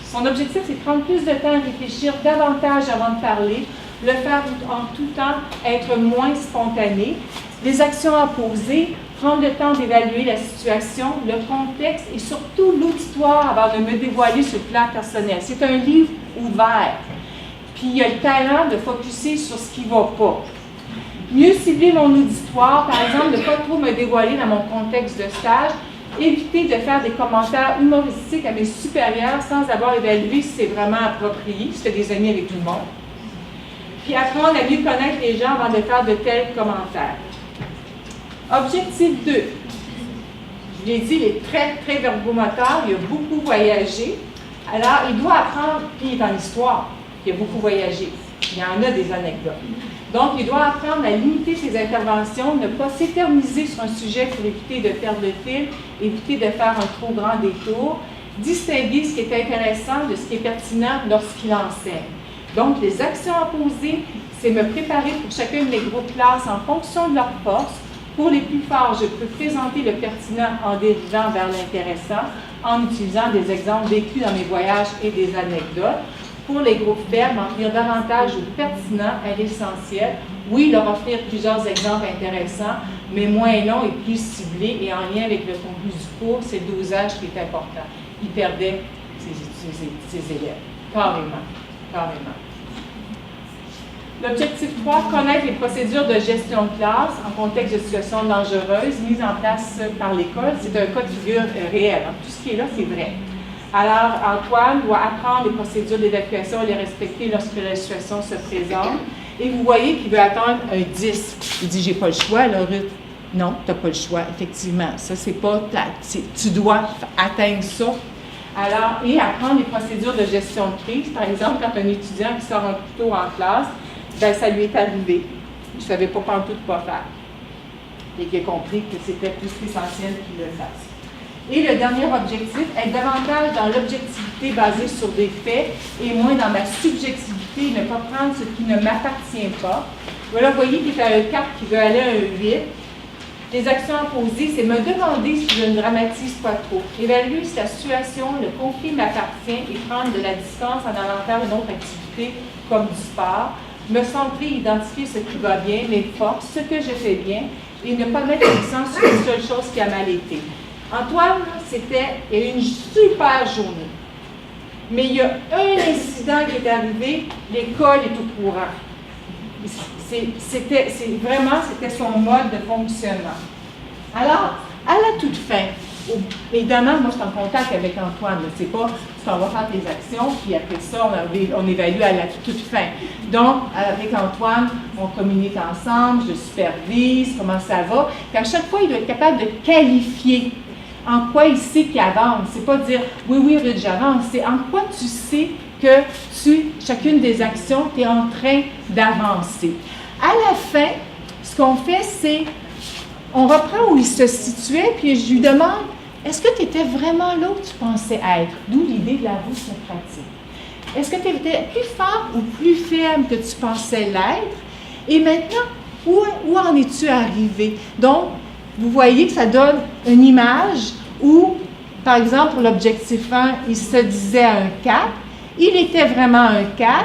son objectif, c'est de prendre plus de temps à réfléchir davantage avant de parler, le faire en tout temps, être moins spontané. Les actions à poser, prendre le temps d'évaluer la situation, le contexte et surtout l'auditoire avant de me dévoiler sur le plan personnel. C'est un livre ouvert. Puis il y a le talent de focusser sur ce qui ne va pas. Mieux cibler mon auditoire, par exemple, ne pas trop me dévoiler dans mon contexte de stage, éviter de faire des commentaires humoristiques à mes supérieurs sans avoir évalué si c'est vraiment approprié, si c'est des amis avec tout le monde. Puis apprendre à mieux connaître les gens avant de faire de tels commentaires. Objectif 2. Je l'ai dit, il est très, très verbomoteur, il a beaucoup voyagé. Alors, il doit apprendre, puis il est en histoire, il a beaucoup voyagé. Il y en a des anecdotes. Donc, il doit apprendre à limiter ses interventions, ne pas s'éterniser sur un sujet pour éviter de perdre le fil, éviter de faire un trop grand détour, distinguer ce qui est intéressant de ce qui est pertinent lorsqu'il enseigne. Donc, les actions à poser, c'est me préparer pour chacun de mes groupes classes en fonction de leurs forces. Pour les plus forts, je peux présenter le pertinent en dérivant vers l'intéressant, en utilisant des exemples vécus dans mes voyages et des anecdotes. Pour les groupes faibles, en offrir davantage au pertinent à l'essentiel. Oui, leur offrir plusieurs exemples intéressants, mais moins longs et plus ciblés et en lien avec le contenu du cours, c'est le dosage qui est important. Il perdait ses élèves. Carrément. L'objectif 3, connaître les procédures de gestion de classe en contexte de situations dangereuses mises en place par l'école. C'est un cas de figure réel. Hein. Tout ce qui est là, c'est vrai. Alors, Antoine doit apprendre les procédures d'évacuation et les respecter lorsque la situation se présente. Et vous voyez qu'il veut attendre un 10. Il dit, j'ai pas le choix, là, Ruth. Non, tu n'as pas le choix, effectivement. Ça, c'est pas... Tu dois atteindre ça. Alors, et apprendre les procédures de gestion de crise. Par exemple, quand un étudiant qui sort un peu tôt en classe, bien, ça lui est arrivé. Je ne savais pas pantoute quoi faire. Et qu'il a compris que c'était plus essentiel qu'il le fasse. Et le dernier objectif, être davantage dans l'objectivité basée sur des faits et moins dans ma subjectivité, ne pas prendre ce qui ne m'appartient pas. Voilà, vous voyez qu'il est à un 4 qui veut aller à un 8. Les actions à poser, c'est me demander si je ne dramatise pas trop. Évaluer si la situation, le conflit m'appartient et prendre de la distance en allant faire une autre activité comme du sport. Me centrer, identifier ce qui va bien, mes forces, ce que je fais bien et ne pas mettre l'accent sur une seule chose qui a mal été. Antoine, il a eu une super journée. Mais il y a un incident qui est arrivé, l'école est au courant. C'était son mode de fonctionnement. Alors, à la toute fin, évidemment, moi, je suis en contact avec Antoine. C'est pas, on va faire tes actions, puis après ça, on évalue à la toute fin. Donc, avec Antoine, on communique ensemble, je supervise, comment ça va. Puis à chaque fois, il doit être capable de qualifier en quoi il sait qu'il avance. C'est pas dire, oui, Ruth, j'avance. C'est en quoi tu sais que chacune des actions, tu es en train d'avancer. À la fin, ce qu'on fait, c'est, on reprend où il se situait, puis je lui demande, est-ce que tu étais vraiment là où tu pensais être? D'où l'idée de la roue socratique. Est-ce que tu étais plus fort ou plus faible que tu pensais l'être? Et maintenant, où en es-tu arrivé? Donc, vous voyez que ça donne une image où, par exemple, pour l'objectif 1, il se disait un 4, il était vraiment un 4,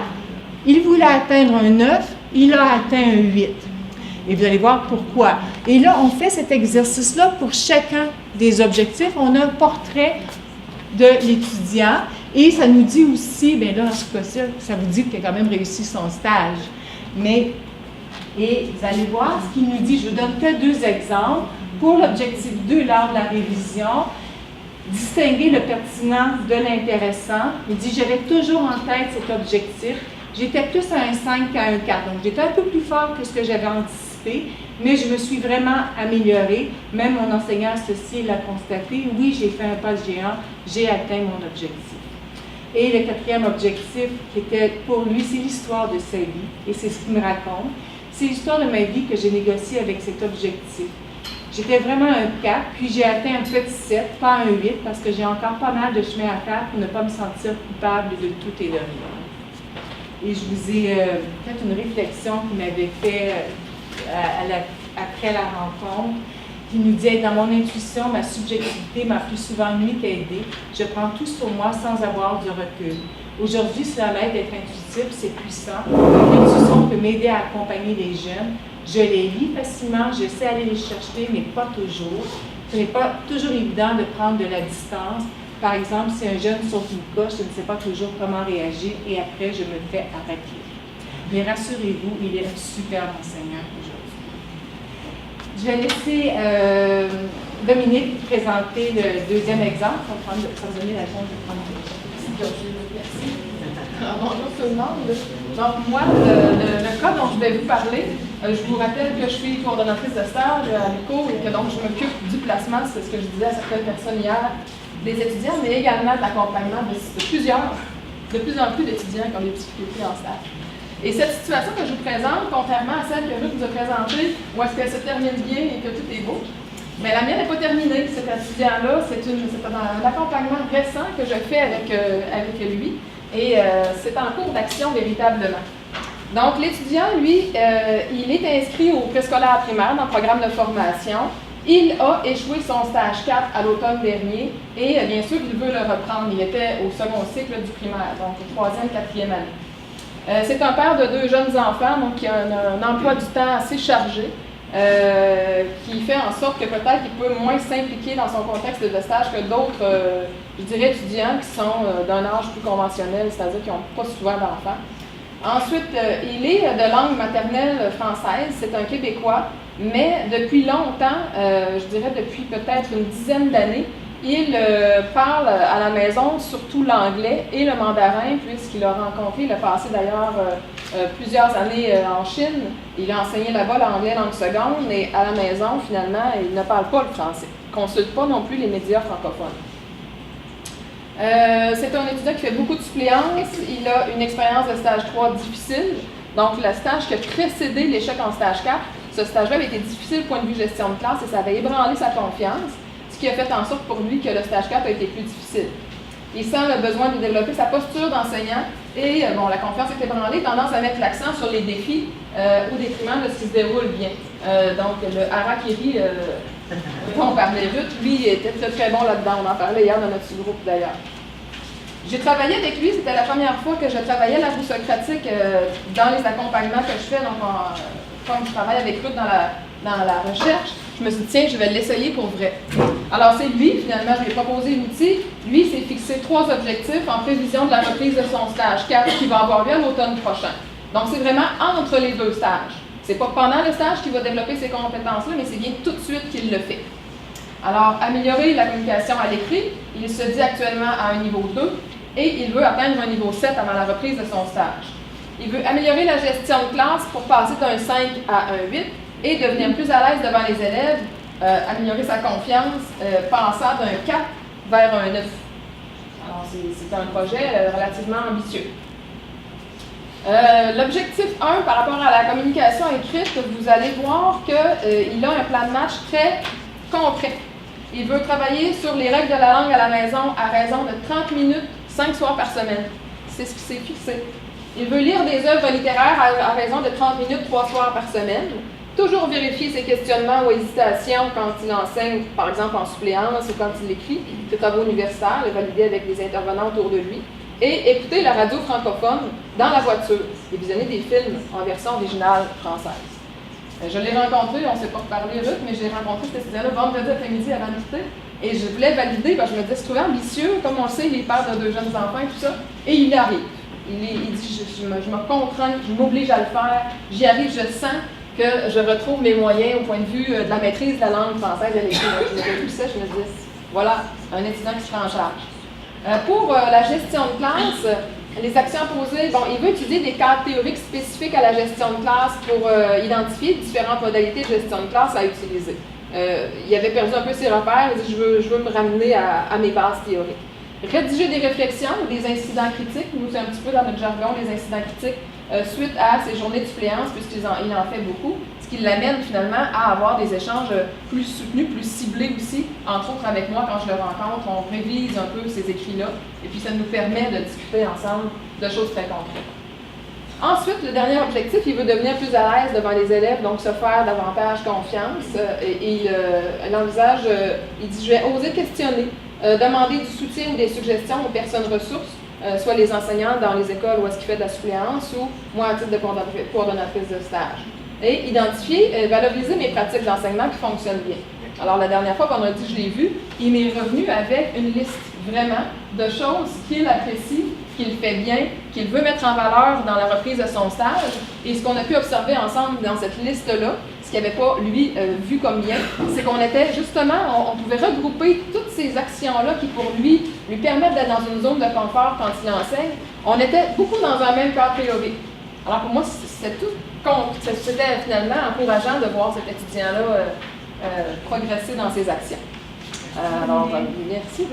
il voulait atteindre un 9, il a atteint un 8. Et vous allez voir pourquoi. Et là, on fait cet exercice-là pour chacun des objectifs. On a un portrait de l'étudiant et ça nous dit aussi, bien là, dans ce cas-ci, ça vous dit qu'il a quand même réussi son stage. Et vous allez voir ce qu'il nous dit. Je vous donne que 2 exemples. Pour l'objectif 2, lors de la révision, distinguer le pertinent de l'intéressant. Il dit, j'avais toujours en tête cet objectif. J'étais plus à un 5 qu'à un 4. Donc, j'étais un peu plus fort que ce que j'avais anticipé, mais je me suis vraiment améliorée. Même mon enseignant associé l'a constaté. Oui, j'ai fait un pas géant. J'ai atteint mon objectif. Et le 4e objectif, qui était pour lui, c'est l'histoire de sa vie. Et c'est ce qu'il me raconte. C'est l'histoire de ma vie que j'ai négociée avec cet objectif. J'étais vraiment un 4, puis j'ai atteint un petit 7, pas un 8, parce que j'ai encore pas mal de chemin à faire pour ne pas me sentir coupable de tout et de rien. Et je vous ai fait une réflexion qu'il m'avait fait après la rencontre, qui nous dit, dans mon intuition, ma subjectivité m'a plus souvent nuit qu'aidé. Je prends tout sur moi sans avoir du recul. Aujourd'hui, cela m'aide d'être intuitif, c'est puissant. L'intuition peut m'aider à accompagner les jeunes. Je les lis facilement, je sais aller les chercher, mais pas toujours. Ce n'est pas toujours évident de prendre de la distance. Par exemple, si un jeune saute une coche, je ne sais pas toujours comment réagir et après, je me fais attaquer. Mais rassurez-vous, il est un super enseignant aujourd'hui. Je vais laisser Dominique présenter le 2e exemple. Ça va me donner la chance de prendre Merci. Alors, bonjour tout le monde. Donc, moi, le cas dont je vais vous parler, je vous rappelle que je suis coordonnatrice de stage à l'ECO et que donc je m'occupe du placement, c'est ce que je disais à certaines personnes hier, des étudiants, mais également de l'accompagnement de plus en plus d'étudiants qui ont des difficultés en stage. Et cette situation que je vous présente, contrairement à celle que Ruth vous a présentée, où est-ce qu'elle se termine bien et que tout est beau, mais la mienne n'est pas terminée. Cet étudiant-là, c'est un accompagnement récent que je fais avec lui et c'est en cours d'action véritablement. Donc, l'étudiant, lui, il est inscrit au préscolaire primaire dans le programme de formation. Il a échoué son stage 4 à l'automne dernier et bien sûr, il veut le reprendre. Il était au second cycle du primaire, donc 3e, 4e année. C'est un père de 2 jeunes enfants, donc qui a un emploi du temps assez chargé. Qui fait en sorte que peut-être il peut moins s'impliquer dans son contexte de stage que d'autres, je dirais, étudiants qui sont d'un âge plus conventionnel, c'est-à-dire qui n'ont pas souvent d'enfants. Ensuite, il est de langue maternelle française, c'est un Québécois, mais depuis longtemps, je dirais depuis peut-être une dizaine d'années, il parle à la maison surtout l'anglais et le mandarin, puisqu'il a rencontré, il a passé d'ailleurs plusieurs années en Chine. Il a enseigné là-bas l'anglais langue seconde, et à la maison, finalement, il ne parle pas le français. Il ne consulte pas non plus les médias francophones. C'est un étudiant qui fait beaucoup de suppléances. Il a une expérience de stage 3 difficile. Donc, le stage qui a précédé l'échec en stage 4, ce stage-là avait été difficile du point de vue gestion de classe et ça avait ébranlé sa confiance, ce qui a fait en sorte pour lui que le stage 4 a été plus difficile. Il sent le besoin de développer sa posture d'enseignant et la confiance est ébranlée, tendance à mettre l'accent sur les défis au détriment de ce qui se déroule bien. Donc, le harakiri dont on parlait Ruth, lui, était très, très bon là-dedans. On en parlait hier dans notre groupe d'ailleurs. J'ai travaillé avec lui, c'était la première fois que je travaillais la roue socratique dans les accompagnements que je fais. Donc, comme je travaille avec Ruth dans la recherche, je me suis dit, tiens, je vais l'essayer pour vrai. Alors, c'est lui, finalement, je lui ai proposé l'outil. Lui, il s'est fixé 3 objectifs en prévision de la reprise de son stage 4 qui va avoir lieu à l'automne prochain. Donc, c'est vraiment entre les 2 stages. C'est pas pendant le stage qu'il va développer ces compétences-là, mais c'est bien tout de suite qu'il le fait. Alors, améliorer la communication à l'écrit, il se dit actuellement à un niveau 2 et il veut atteindre un niveau 7 avant la reprise de son stage. Il veut améliorer la gestion de classe pour passer d'un 5 à un 8 et devenir plus à l'aise devant les élèves, améliorer sa confiance, passant d'un 4 vers un 9. Alors, c'est un projet relativement ambitieux. L'objectif 1, par rapport à la communication écrite, vous allez voir qu'il a un plan de match très concret. Il veut travailler sur les règles de la langue à la maison à raison de 30 minutes, 5 soirs par semaine. C'est ce qui s'est fixé. Il veut lire des œuvres littéraires à raison de 30 minutes, 3 soirs par semaine. Toujours vérifier ses questionnements ou hésitations quand il enseigne, par exemple en suppléance ou quand il écrit ses travaux universitaires, les valider avec les intervenants autour de lui. Et écouter la radio francophone dans la voiture et visionner des films en version originale française. Je l'ai rencontré, on ne s'est pas reparlé Ruth, mais j'ai rencontré cet étudiant-là vendredi après-midi avant de quitter. Et je voulais valider, parce que je me disais, c'est trop ambitieux, comme on le sait, il est père de 2 jeunes enfants et tout ça. Et il arrive. Il dit, je me contrains, je m'oblige à le faire, j'y arrive, je sens que je retrouve mes moyens au point de vue de la maîtrise de la langue française et de l'écrit. Je me disais tout ça, je me dis, voilà, un étudiant qui se prend en charge. Pour la gestion de classe, les actions posées, bon, il veut étudier des cadres théoriques spécifiques à la gestion de classe pour identifier différentes modalités de gestion de classe à utiliser. Il avait perdu un peu ses repères, il dit je veux me ramener à mes bases théoriques. Rédiger des réflexions ou des incidents critiques, nous c'est un petit peu dans notre jargon, les incidents critiques, suite à ces journées de suppléance, puisqu'il en fait beaucoup, ce qui l'amène finalement à avoir des échanges plus soutenus, plus ciblés aussi, entre autres avec moi quand je le rencontre, on révise un peu ces écrits-là, et puis ça nous permet de discuter ensemble de choses très concrètes. Ensuite, le dernier objectif, il veut devenir plus à l'aise devant les élèves, donc se faire davantage confiance, et il envisage, il dit, je vais oser questionner, demander du soutien ou des suggestions aux personnes ressources, soit les enseignants dans les écoles où est-ce qu'il fait de la suppléance ou moi à titre de coordonnatrice de stage. Et identifier, valoriser mes pratiques d'enseignement qui fonctionnent bien. Alors la dernière fois, vendredi, je l'ai vu, il m'est revenu avec une liste vraiment de choses qu'il apprécie, qu'il fait bien, qu'il veut mettre en valeur dans la reprise de son stage. Et ce qu'on a pu observer ensemble dans cette liste-là, ce qu'il n'avait pas, lui, vu comme bien, c'est qu'on était justement, on pouvait regrouper toutes ces actions-là qui, pour lui permettent d'être dans une zone de confort quand il enseigne. On était beaucoup dans un même cadre théorique. Alors pour moi, c'était finalement encourageant de voir cet étudiant-là progresser dans ses actions. Alors, merci.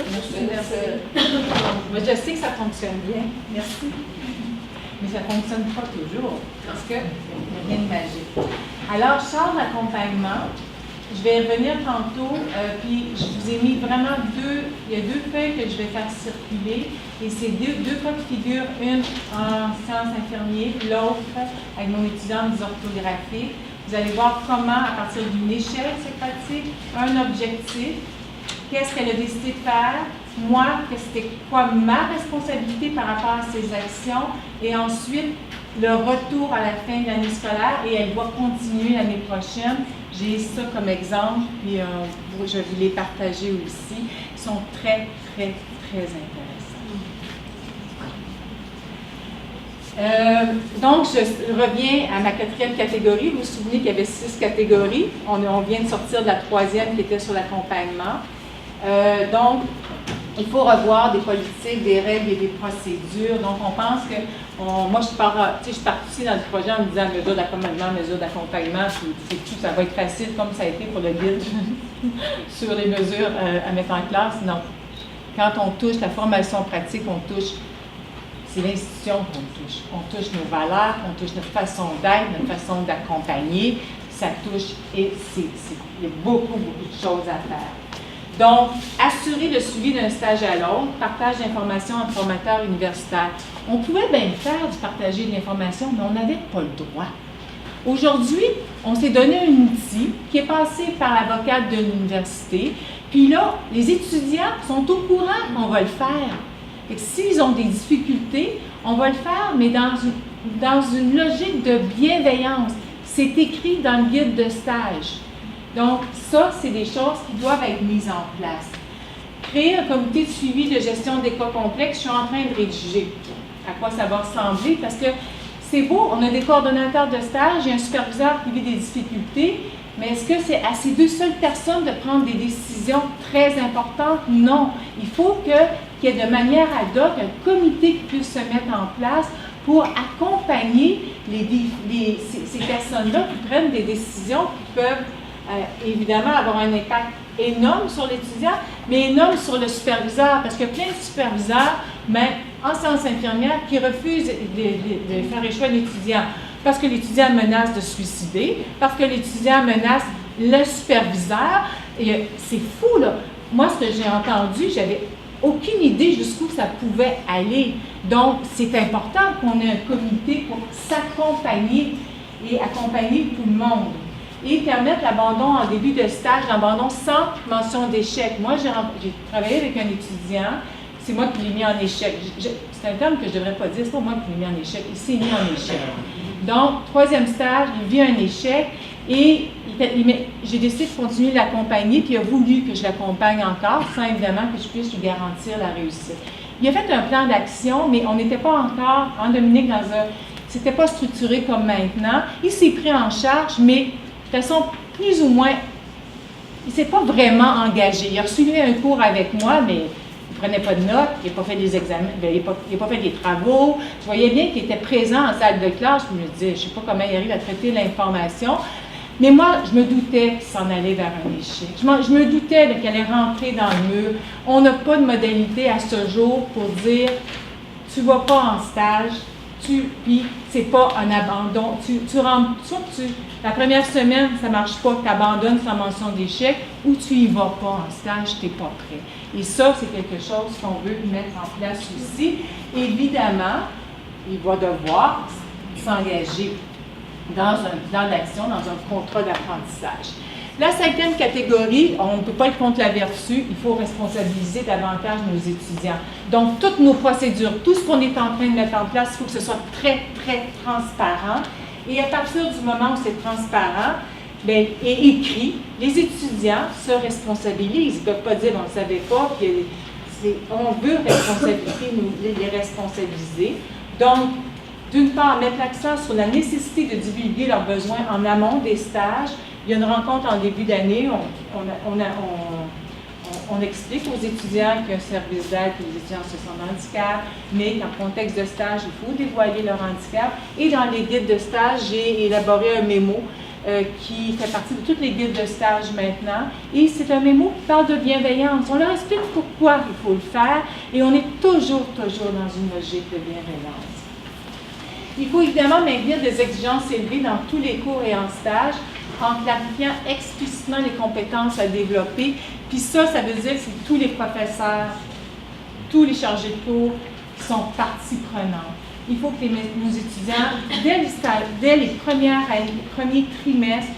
Je sais que ça fonctionne bien. Merci. Mais ça ne fonctionne pas toujours, parce qu'il n'y a rien de magique. Alors, charge d'accompagnement, je vais revenir tantôt, puis je vous ai mis vraiment il y a 2 feuilles que je vais faire circuler, et c'est deux cas de figure, une en sciences infirmières, l'autre avec mon étudiant en dysorthographie. Vous allez voir comment, à partir d'une échelle, c'est pratique, un objectif, qu'est-ce qu'elle a décidé de faire, moi, c'était quoi ma responsabilité par rapport à ces actions, et ensuite, le retour à la fin de l'année scolaire, et elle doit continuer l'année prochaine. J'ai ça comme exemple, puis je vais les partager aussi. Ils sont très, très, très intéressants. Donc, je reviens à ma 4e catégorie. Vous vous souvenez qu'il y avait 6 catégories. On vient de sortir de la 3e qui était sur l'accompagnement. Donc, il faut revoir des politiques, des règles et des procédures. Donc, on pense que, moi, je pars ici dans le projet en me disant mesure d'accompagnement, c'est tout, ça va être facile comme ça a été pour le guide sur les mesures à mettre en classe. Non. Quand on touche la formation pratique, on touche, c'est l'institution qu'on touche. On touche nos valeurs, on touche notre façon d'être, notre façon d'accompagner. Ça touche et il y a beaucoup, beaucoup de choses à faire. Donc, assurer le suivi d'un stage à l'autre, partage d'informations entre formateurs universitaires. On pouvait bien faire du partager de l'information, mais on n'avait pas le droit. Aujourd'hui, on s'est donné un outil qui est passé par l'avocate de l'université, puis là, les étudiants sont au courant qu'on va le faire. Et s'ils ont des difficultés, on va le faire, mais dans une logique de bienveillance. C'est écrit dans le guide de stage. Donc, ça, c'est des choses qui doivent être mises en place. Créer un comité de suivi de gestion des cas complexes, je suis en train de rédiger à quoi ça va ressembler, parce que c'est beau, on a des coordonnateurs de stage, il y a un superviseur qui vit des difficultés, mais est-ce que c'est à ces deux seules personnes de prendre des décisions très importantes? Non. Il faut qu'il y ait de manière ad hoc un comité qui puisse se mettre en place pour accompagner ces personnes-là qui prennent des décisions qui peuvent évidemment avoir un impact énorme sur l'étudiant, mais énorme sur le superviseur, parce qu'il y a plein de superviseurs, même en sciences infirmières, qui refusent de faire échouer l'étudiant, parce que l'étudiant menace de se suicider, parce que l'étudiant menace le superviseur. Et c'est fou, là. Moi, ce que j'ai entendu, j'avais aucune idée jusqu'où ça pouvait aller. Donc, c'est important qu'on ait un comité pour s'accompagner et accompagner tout le monde. Et permettre l'abandon en début de stage, l'abandon sans mention d'échec. Moi, j'ai travaillé avec un étudiant, c'est moi qui l'ai mis en échec. C'est un terme que je ne devrais pas dire, c'est pas moi qui l'ai mis en échec, il s'est mis en échec. Donc, troisième stage, il vit un échec et j'ai décidé de continuer de l'accompagner, puis il a voulu que je l'accompagne encore, sans évidemment que je puisse lui garantir la réussite. Il a fait un plan d'action, mais on n'était pas encore, en Dominique, c'était pas structuré comme maintenant. Il s'est pris en charge, mais de façon plus ou moins, il ne s'est pas vraiment engagé. Il a suivi un cours avec moi, mais il ne prenait pas de notes, il n'a pas fait des examens, il n'a pas fait des travaux. Je voyais bien qu'il était présent en salle de classe, je me disais, je ne sais pas comment il arrive à traiter l'information. Mais moi, je me doutais qu'il s'en allait vers un échec. Je me doutais qu'elle allait rentrer dans le mur. On n'a pas de modalité à ce jour pour dire, tu ne vas pas en stage, puis c'est pas un abandon. Tu rentres, soit la première semaine, ça ne marche pas, tu abandonnes sans mention d'échec, ou tu y vas pas en stage, tu n'es pas prêt. Et ça, c'est quelque chose qu'on veut mettre en place aussi. Évidemment, il va devoir s'engager dans un plan d'action, dans un contrat d'apprentissage. La cinquième catégorie, on ne peut pas être contre la vertu, il faut responsabiliser davantage nos étudiants. Donc, toutes nos procédures, tout ce qu'on est en train de mettre en place, il faut que ce soit très, très transparent. Et à partir du moment où c'est transparent et écrit, les étudiants se responsabilisent. Ils ne peuvent pas dire on ne savait pas, puis on veut les responsabiliser. Donc, d'une part, mettre l'accent sur la nécessité de divulguer leurs besoins en amont des stages. Il y a une rencontre en début d'année, on explique aux étudiants qu'il y a un service d'aide pour les étudiants en situation de handicap, mais qu'en contexte de stage, il faut dévoiler leur handicap. Et dans les guides de stage, j'ai élaboré un mémo qui fait partie de tous les guides de stage maintenant. Et c'est un mémo qui parle de bienveillance. On leur explique pourquoi il faut le faire et on est toujours dans une logique de bienveillance. Il faut évidemment maintenir des exigences élevées dans tous les cours et en stage en clarifiant explicitement les compétences à développer. Puis ça veut dire que c'est tous les professeurs, tous les chargés de cours qui sont partie prenante. Il faut que nos étudiants, dès les premiers trimestres,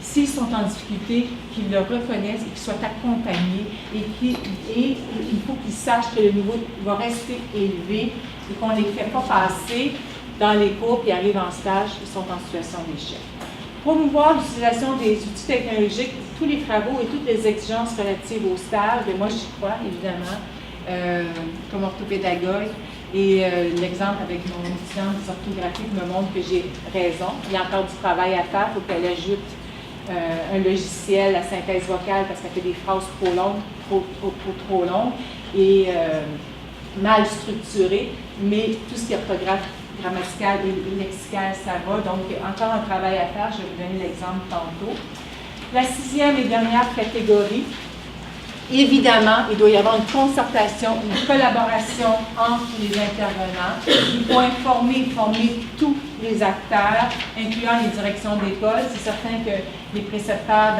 s'ils sont en difficulté, qu'ils le reconnaissent et qu'ils soient accompagnés et il faut qu'ils sachent que le niveau va rester élevé et qu'on ne les fait pas passer dans les cours qui arrivent en stage qui sont en situation d'échec. Promouvoir l'utilisation des outils technologiques pour tous les travaux et toutes les exigences relatives au stage. Et moi, j'y crois, évidemment, comme orthopédagogue. Et l'exemple avec mon étudiante orthographique me montre que j'ai raison. Il y a encore du travail à faire. Il faut qu'elle ajoute un logiciel à synthèse vocale parce qu'elle fait des phrases trop longues, trop longues et mal structurées. Mais tout ce qui est orthographe grammatical et lexical, ça va. Donc, encore un travail à faire. Je vais vous donner l'exemple tantôt. La sixième et dernière catégorie, évidemment, il doit y avoir une concertation, une collaboration entre les intervenants. Il faut former tous les acteurs, incluant les directions d'école. C'est certain que les précepteurs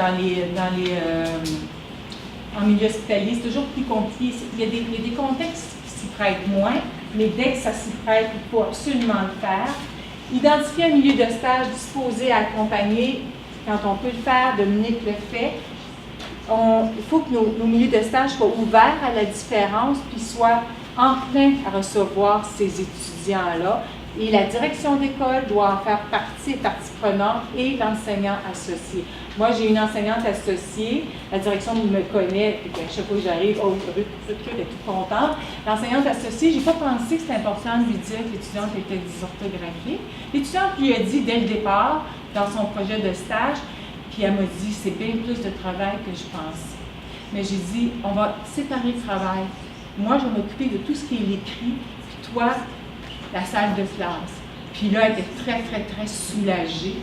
en milieu hospitalier, c'est toujours plus compliqué. Il y a des contextes qui s'y prêtent moins, mais dès que ça s'y prête, il faut absolument le faire. Identifier un milieu de stage disposé à accompagner, quand on peut le faire, Dominique le fait. Il faut que nos milieux de stage soient ouverts à la différence puis soient enclins à recevoir ces étudiants-là. Et la direction d'école doit en faire partie prenante et l'enseignant associé. Moi, j'ai une enseignante associée, la direction me connaît, et à chaque fois que j'arrive, oh, Ruth est toute contente. L'enseignante associée, je n'ai pas pensé que c'était important de lui dire que l'étudiante était dysorthographiée. L'étudiante lui a dit dès le départ, dans son projet de stage, puis elle m'a dit, c'est bien plus de travail que je pensais. Mais j'ai dit, on va séparer le travail. Moi, je vais m'occuper de tout ce qui est l'écrit, puis toi, la salle de classe. Puis là, elle était très, très, très soulagée.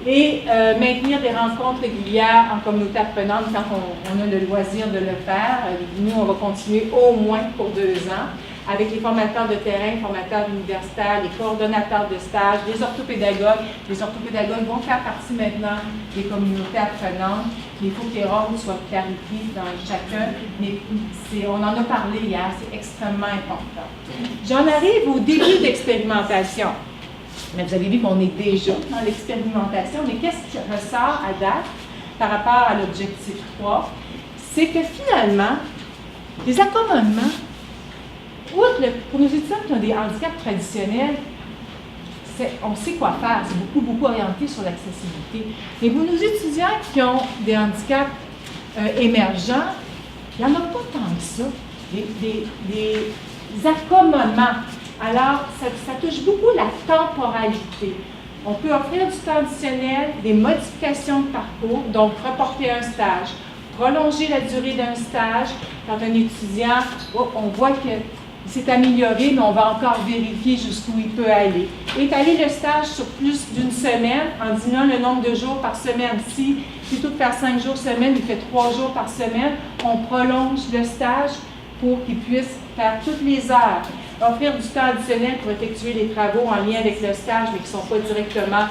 Et maintenir des rencontres régulières en communauté apprenante quand on a le loisir de le faire. Nous, on va continuer au moins pour 2 ans avec les formateurs de terrain, formateurs universitaires, les coordonnateurs de stage, les orthopédagogues. Les orthopédagogues vont faire partie maintenant des communautés apprenantes. Il faut que les rôles soient clarifiés dans chacun, mais on en a parlé hier, c'est extrêmement important. J'en arrive au début d'expérimentation. Mais vous avez vu qu'on est déjà dans l'expérimentation, mais qu'est-ce qui ressort à date par rapport à l'objectif 3? C'est que finalement, les accommodements, pour nos étudiants qui ont des handicaps traditionnels, on sait quoi faire, c'est beaucoup orienté sur l'accessibilité. Mais pour nos étudiants qui ont des handicaps émergents, il n'y en a pas tant que ça. Des accommodements. Alors, ça touche beaucoup la temporalité. On peut offrir du temps additionnel, des modifications de parcours, donc reporter un stage, prolonger la durée d'un stage. Quand un étudiant, on voit qu'il s'est amélioré, mais on va encore vérifier jusqu'où il peut aller. Étaler le stage sur plus d'une semaine en diminuant le nombre de jours par semaine. Si plutôt que faire 5 jours semaine, il fait 3 jours par semaine, on prolonge le stage pour qu'il puisse faire toutes les heures. Offrir du temps additionnel pour effectuer les travaux en lien avec le stage, mais qui ne sont pas directement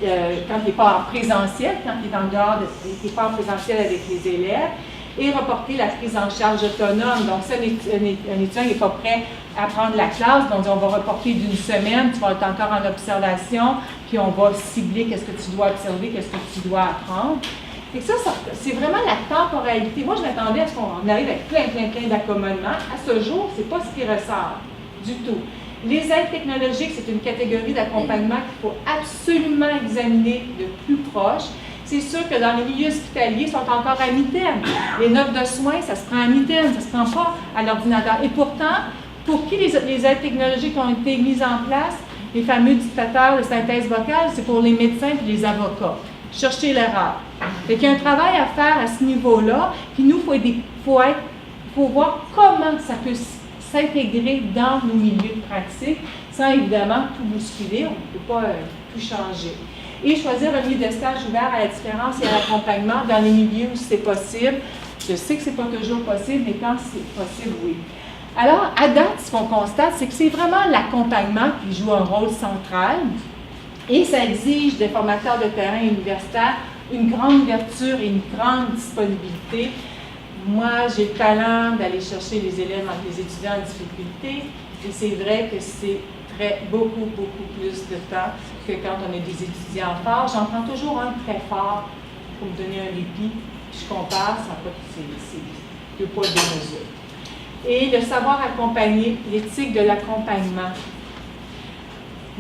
quand il n'est pas en présentiel, quand il est en dehors, il n'est pas en présentiel avec les élèves, et reporter la prise en charge autonome. Donc, ça, un étudiant n'est pas prêt à prendre la classe, donc on va reporter d'une semaine, tu vas être encore en observation, puis on va cibler qu'est-ce que tu dois observer, qu'est-ce que tu dois apprendre. Et ça, c'est vraiment la temporalité. Moi, je m'attendais à ce qu'on arrive avec plein d'accommodements. À ce jour, ce n'est pas ce qui ressort du tout. Les aides technologiques, c'est une catégorie d'accompagnement qu'il faut absolument examiner de plus proche. C'est sûr que dans les milieux hospitaliers, ils sont encore à mi-terme. Les notes de soins, ça se prend à mi-terme, ça ne se prend pas à l'ordinateur. Et pourtant, pour qui les aides technologiques ont été mises en place, les fameux dictateurs de synthèse vocale, c'est pour les médecins et les avocats. Chercher l'erreur. Fait qu'il y a un travail à faire à ce niveau-là, puis nous, il faut voir comment ça peut s'intégrer dans nos milieux de pratique, sans évidemment tout bousculer, on ne peut pas tout changer. Et choisir un milieu de stage ouvert à la différence et à l'accompagnement dans les milieux où c'est possible. Je sais que ce n'est pas toujours possible, mais quand c'est possible, oui. Alors, à date, ce qu'on constate, c'est que c'est vraiment l'accompagnement qui joue un rôle central. Et ça exige des formateurs de terrain universitaires une grande ouverture et une grande disponibilité. Moi, j'ai le talent d'aller chercher les élèves, les étudiants en difficulté, et c'est vrai que c'est beaucoup plus de temps que quand on a des étudiants forts. J'en prends toujours un très fort pour me donner un répit, puis je compare, c'est 2 poids 2 mesures. Et le savoir accompagner, l'éthique de l'accompagnement.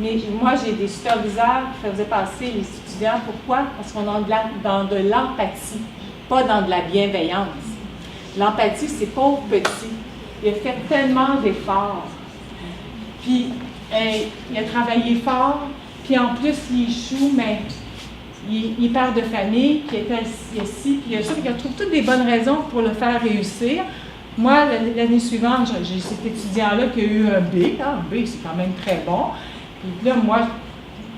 Mais moi, j'ai des superviseurs qui faisaient passer les étudiants. Pourquoi? Parce qu'on est dans de l'empathie, pas dans de la bienveillance. L'empathie, c'est pauvre petit. Il a fait tellement d'efforts. Puis, il a travaillé fort. Puis, en plus, il échoue, mais il perd de famille, puis il est assis, puis il a trouvé toutes des bonnes raisons pour le faire réussir. Moi, l'année suivante, j'ai cet étudiant-là qui a eu un B. Un B, c'est quand même très bon. Puis là, moi,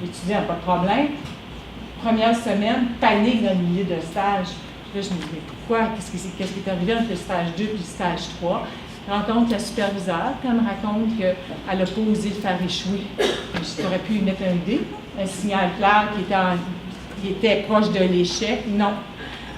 l'étudiant, pas de problème. Première semaine, panique dans le milieu de stage. Là, je me dis, mais pourquoi? Qu'est-ce qui est arrivé entre le stage 2 et le stage 3? Je rencontre la superviseure, puis elle me raconte qu'elle n'a pas osé le faire échouer. J'aurais pu lui mettre un D, un signal clair qui était proche de l'échec. Non.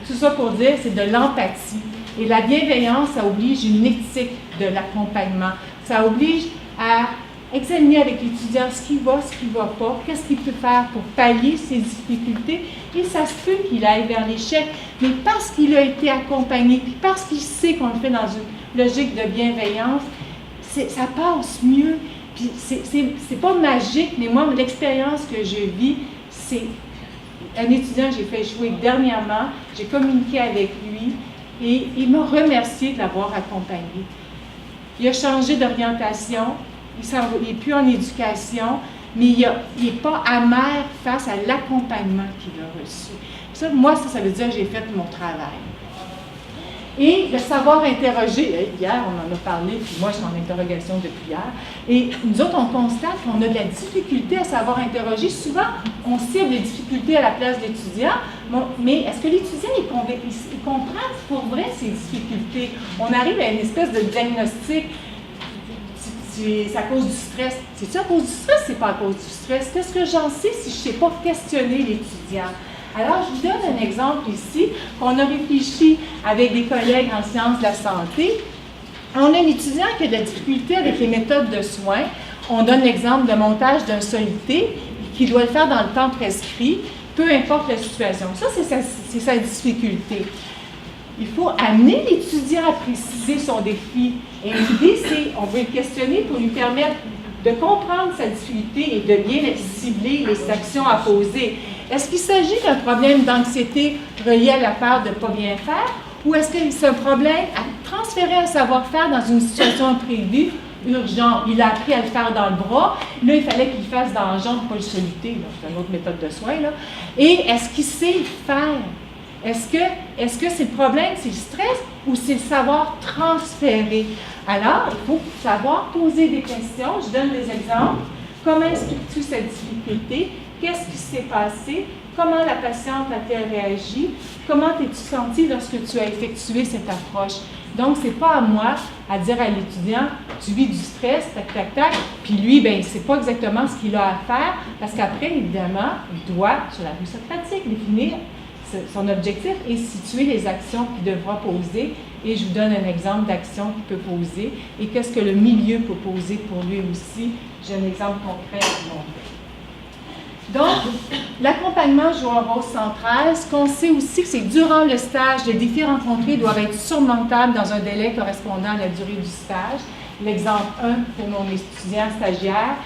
Tout ça pour dire, c'est de l'empathie. Et la bienveillance, ça oblige une éthique de l'accompagnement. Ça oblige à examiner avec l'étudiant ce qui va pas, qu'est-ce qu'il peut faire pour pallier ses difficultés. Et ça se peut qu'il aille vers l'échec, mais parce qu'il a été accompagné, puis parce qu'il sait qu'on le fait dans une logique de bienveillance, ça passe mieux. Puis c'est pas magique, mais moi, l'expérience que je vis, c'est un étudiant que j'ai fait jouer dernièrement, j'ai communiqué avec lui et il m'a remercié de l'avoir accompagné. Il a changé d'orientation, il n'est plus en éducation, mais il n'est pas amer face à l'accompagnement qu'il a reçu. Ça, moi, ça veut dire que j'ai fait mon travail. Et le savoir interroger, hier on en a parlé, puis moi je suis en interrogation depuis hier, et nous autres on constate qu'on a de la difficulté à savoir interroger. Souvent on cible les difficultés à la place de l'étudiant, mais est-ce que l'étudiant il comprend pour vrai ces difficultés? On arrive à une espèce de diagnostic, c'est à cause du stress. C'est-tu à cause du stress? C'est pas à cause du stress. Qu'est-ce que j'en sais si je ne sais pas questionner l'étudiant? Alors, je vous donne un exemple ici, qu'on a réfléchi avec des collègues en sciences de la santé. On a un étudiant qui a de la difficulté avec les méthodes de soins. On donne l'exemple de montage d'un solité qui doit le faire dans le temps prescrit, peu importe la situation. Ça, c'est sa difficulté. Il faut amener l'étudiant à préciser son défi. Et l'idée, c'est, on veut le questionner pour lui permettre de comprendre sa difficulté et de bien cibler les actions à poser. Est-ce qu'il s'agit d'un problème d'anxiété relié à la peur de ne pas bien faire, ou est-ce que c'est un problème à transférer un savoir-faire dans une situation imprévue, urgente? Il a appris à le faire dans le bras, là, il fallait qu'il le fasse dans la jambe, pas le soluté, c'est une autre méthode de soin, là. Et est-ce qu'il sait le faire? Est-ce que c'est le problème, c'est le stress, ou c'est le savoir transférer? Alors, il faut savoir poser des questions. Je donne des exemples. Comment expliques-tu cette difficulté? Qu'est-ce qui s'est passé? Comment la patiente a-t-elle réagi? Comment t'es-tu senti lorsque tu as effectué cette approche? Donc, ce n'est pas à moi à dire à l'étudiant, tu vis du stress, tac, tac, tac, puis lui, bien, il ne sait pas exactement ce qu'il a à faire, parce qu'après, évidemment, il doit, sur la rue socratique, définir son objectif et situer les actions qu'il devra poser. Et je vous donne un exemple d'action qu'il peut poser et qu'est-ce que le milieu peut poser pour lui aussi. J'ai un exemple concret à vous montrer. Donc, l'accompagnement joue un rôle central. Ce qu'on sait aussi, c'est que durant le stage, les défis rencontrés doivent être surmontables dans un délai correspondant à la durée du stage. L'exemple 1 pour mon étudiant stagiaire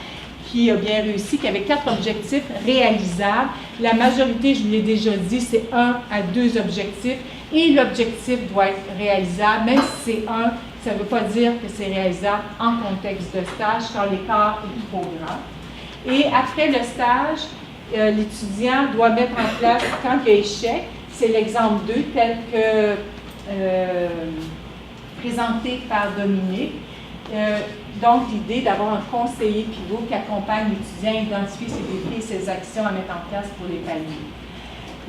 qui a bien réussi, qui avait 4 objectifs réalisables. La majorité, je vous l'ai déjà dit, c'est 1 à 2 objectifs et l'objectif doit être réalisable. Même si c'est 1, ça ne veut pas dire que c'est réalisable en contexte de stage quand l'écart est trop grand. Et après le stage, l'étudiant doit mettre en place, quand il y a échec, c'est l'exemple 2, tel que présenté par Dominique. Donc, l'idée d'avoir un conseiller pivot qui accompagne l'étudiant à identifier ses défis et ses actions à mettre en place pour les pallier.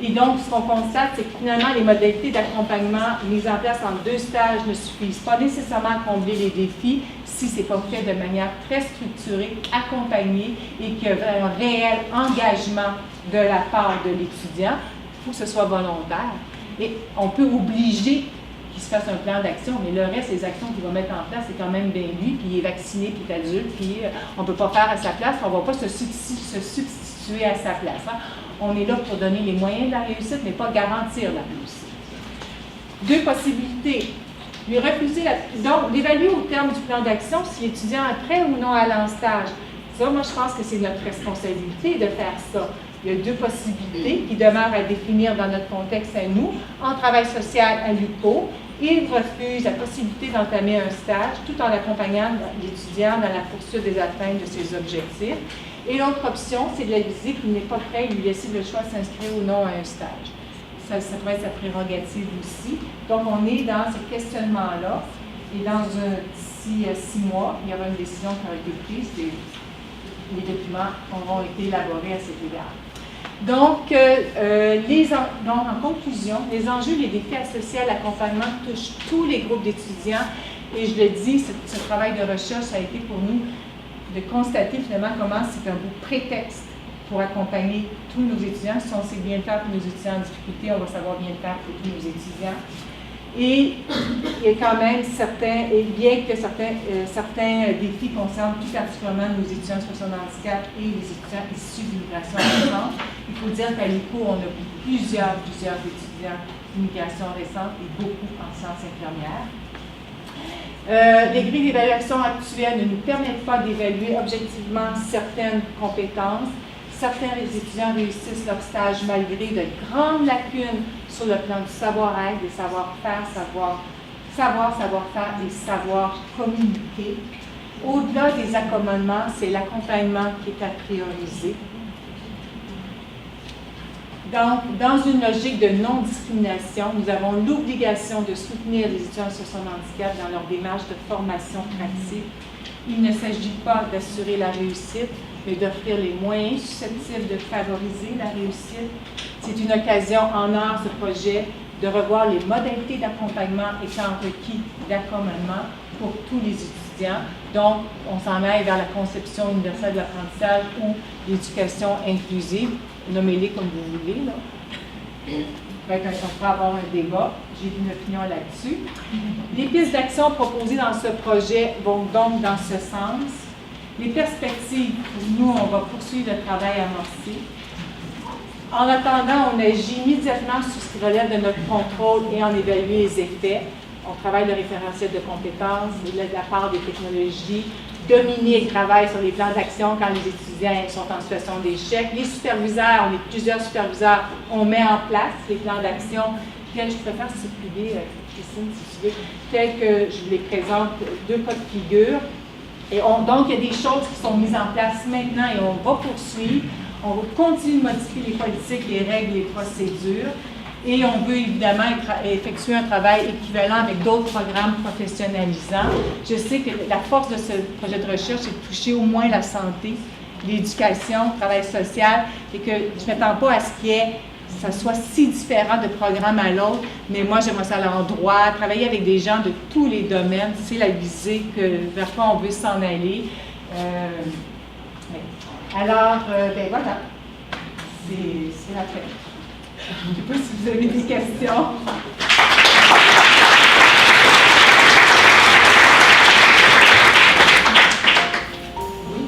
Et donc, ce qu'on constate, c'est que finalement, les modalités d'accompagnement mises en place en 2 stages ne suffisent pas nécessairement à combler les défis si ce n'est pas fait de manière très structurée, accompagnée et qu'il y a un réel engagement de la part de l'étudiant. Il faut que ce soit volontaire. Et on peut obliger qu'il se fasse un plan d'action, mais le reste, les actions qu'il va mettre en place, c'est quand même bien lui, puis il est vacciné, puis il est adulte, puis on ne peut pas faire à sa place, on ne va pas se substituer à sa place. Hein. On est là pour donner les moyens de la réussite, mais pas garantir la réussite. 2 possibilités. Lui refuser donc, d'évaluer au terme du plan d'action si l'étudiant est prêt ou non à aller en stage. Ça, moi, je pense que c'est notre responsabilité de faire ça. Il y a 2 possibilités qui demeurent à définir dans notre contexte à nous. En travail social à l'UQO, il refuse la possibilité d'entamer un stage tout en accompagnant l'étudiant dans la poursuite des atteintes de ses objectifs. Et l'autre option, c'est de l'aviser qu'il n'est pas prêt et lui laisser le choix de s'inscrire ou non à un stage. Ça pourrait être sa prérogative aussi. Donc, on est dans ce questionnement-là. Et d'ici 6 mois, il y aura une décision qui aura été prise. Les documents auront été élaborés à cet égard. Donc, en conclusion, les enjeux et les défis associés à l'accompagnement touchent tous les groupes d'étudiants. Et je le dis, ce travail de recherche a été pour nous de constater finalement comment c'est un beau prétexte pour accompagner tous nos étudiants. Si on sait bien le faire pour nos étudiants en difficulté, on va savoir bien le faire pour tous nos étudiants. Et il y a quand même certains, et bien que certains défis concernent tout particulièrement nos étudiants en situation de handicap et les étudiants issus d'immigration récente, il faut dire qu'à l'UQO, on a plusieurs étudiants d'immigration récente et beaucoup en sciences infirmières. Les grilles d'évaluation actuelles ne nous permettent pas d'évaluer objectivement certaines compétences. Certains étudiants réussissent leur stage malgré de grandes lacunes sur le plan du savoir-être, des savoir-faire, savoir-faire et savoir communiquer. Au-delà des accommodements, c'est l'accompagnement qui est à prioriser. Donc, dans une logique de non-discrimination, nous avons l'obligation de soutenir les étudiants en situation de handicap dans leur démarche de formation pratique. Il ne s'agit pas d'assurer la réussite, mais d'offrir les moyens susceptibles de favoriser la réussite. C'est une occasion en art, ce projet, de revoir les modalités d'accompagnement étant requis d'accommodement pour tous les étudiants. Donc, on s'en aille vers la conception universelle de l'apprentissage ou l'éducation inclusive. Nommez-les comme vous voulez, là. On pourra avoir un débat. J'ai une opinion là-dessus. Les pistes d'action proposées dans ce projet vont donc dans ce sens. Les perspectives, nous, on va poursuivre le travail amorcé. En attendant, on agit immédiatement sur ce qui relève de notre contrôle et en évaluer les effets. On travaille le référentiel de compétences, la part des technologies. Dominique travaille sur les plans d'action quand les étudiants sont en situation d'échec. Les superviseurs, on est plusieurs superviseurs, on met en place les plans d'action. Je préfère circuler, Christine, si tu veux, tels que je vous les présente, 2 cas de figure. Et donc, il y a des choses qui sont mises en place maintenant et on va poursuivre. On va continuer de modifier les politiques, les règles, les procédures. Et on veut évidemment effectuer un travail équivalent avec d'autres programmes professionnalisants. Je sais que la force de ce projet de recherche, c'est de toucher au moins la santé, l'éducation, le travail social, et que je ne m'attends pas à ce ça soit si différent de programme à l'autre, mais moi, j'aimerais ça aller en droit, travailler avec des gens de tous les domaines. C'est la visée vers quoi on veut s'en aller. Alors, ben voilà, c'est la fin. Je ne sais pas si vous avez des questions. Oui,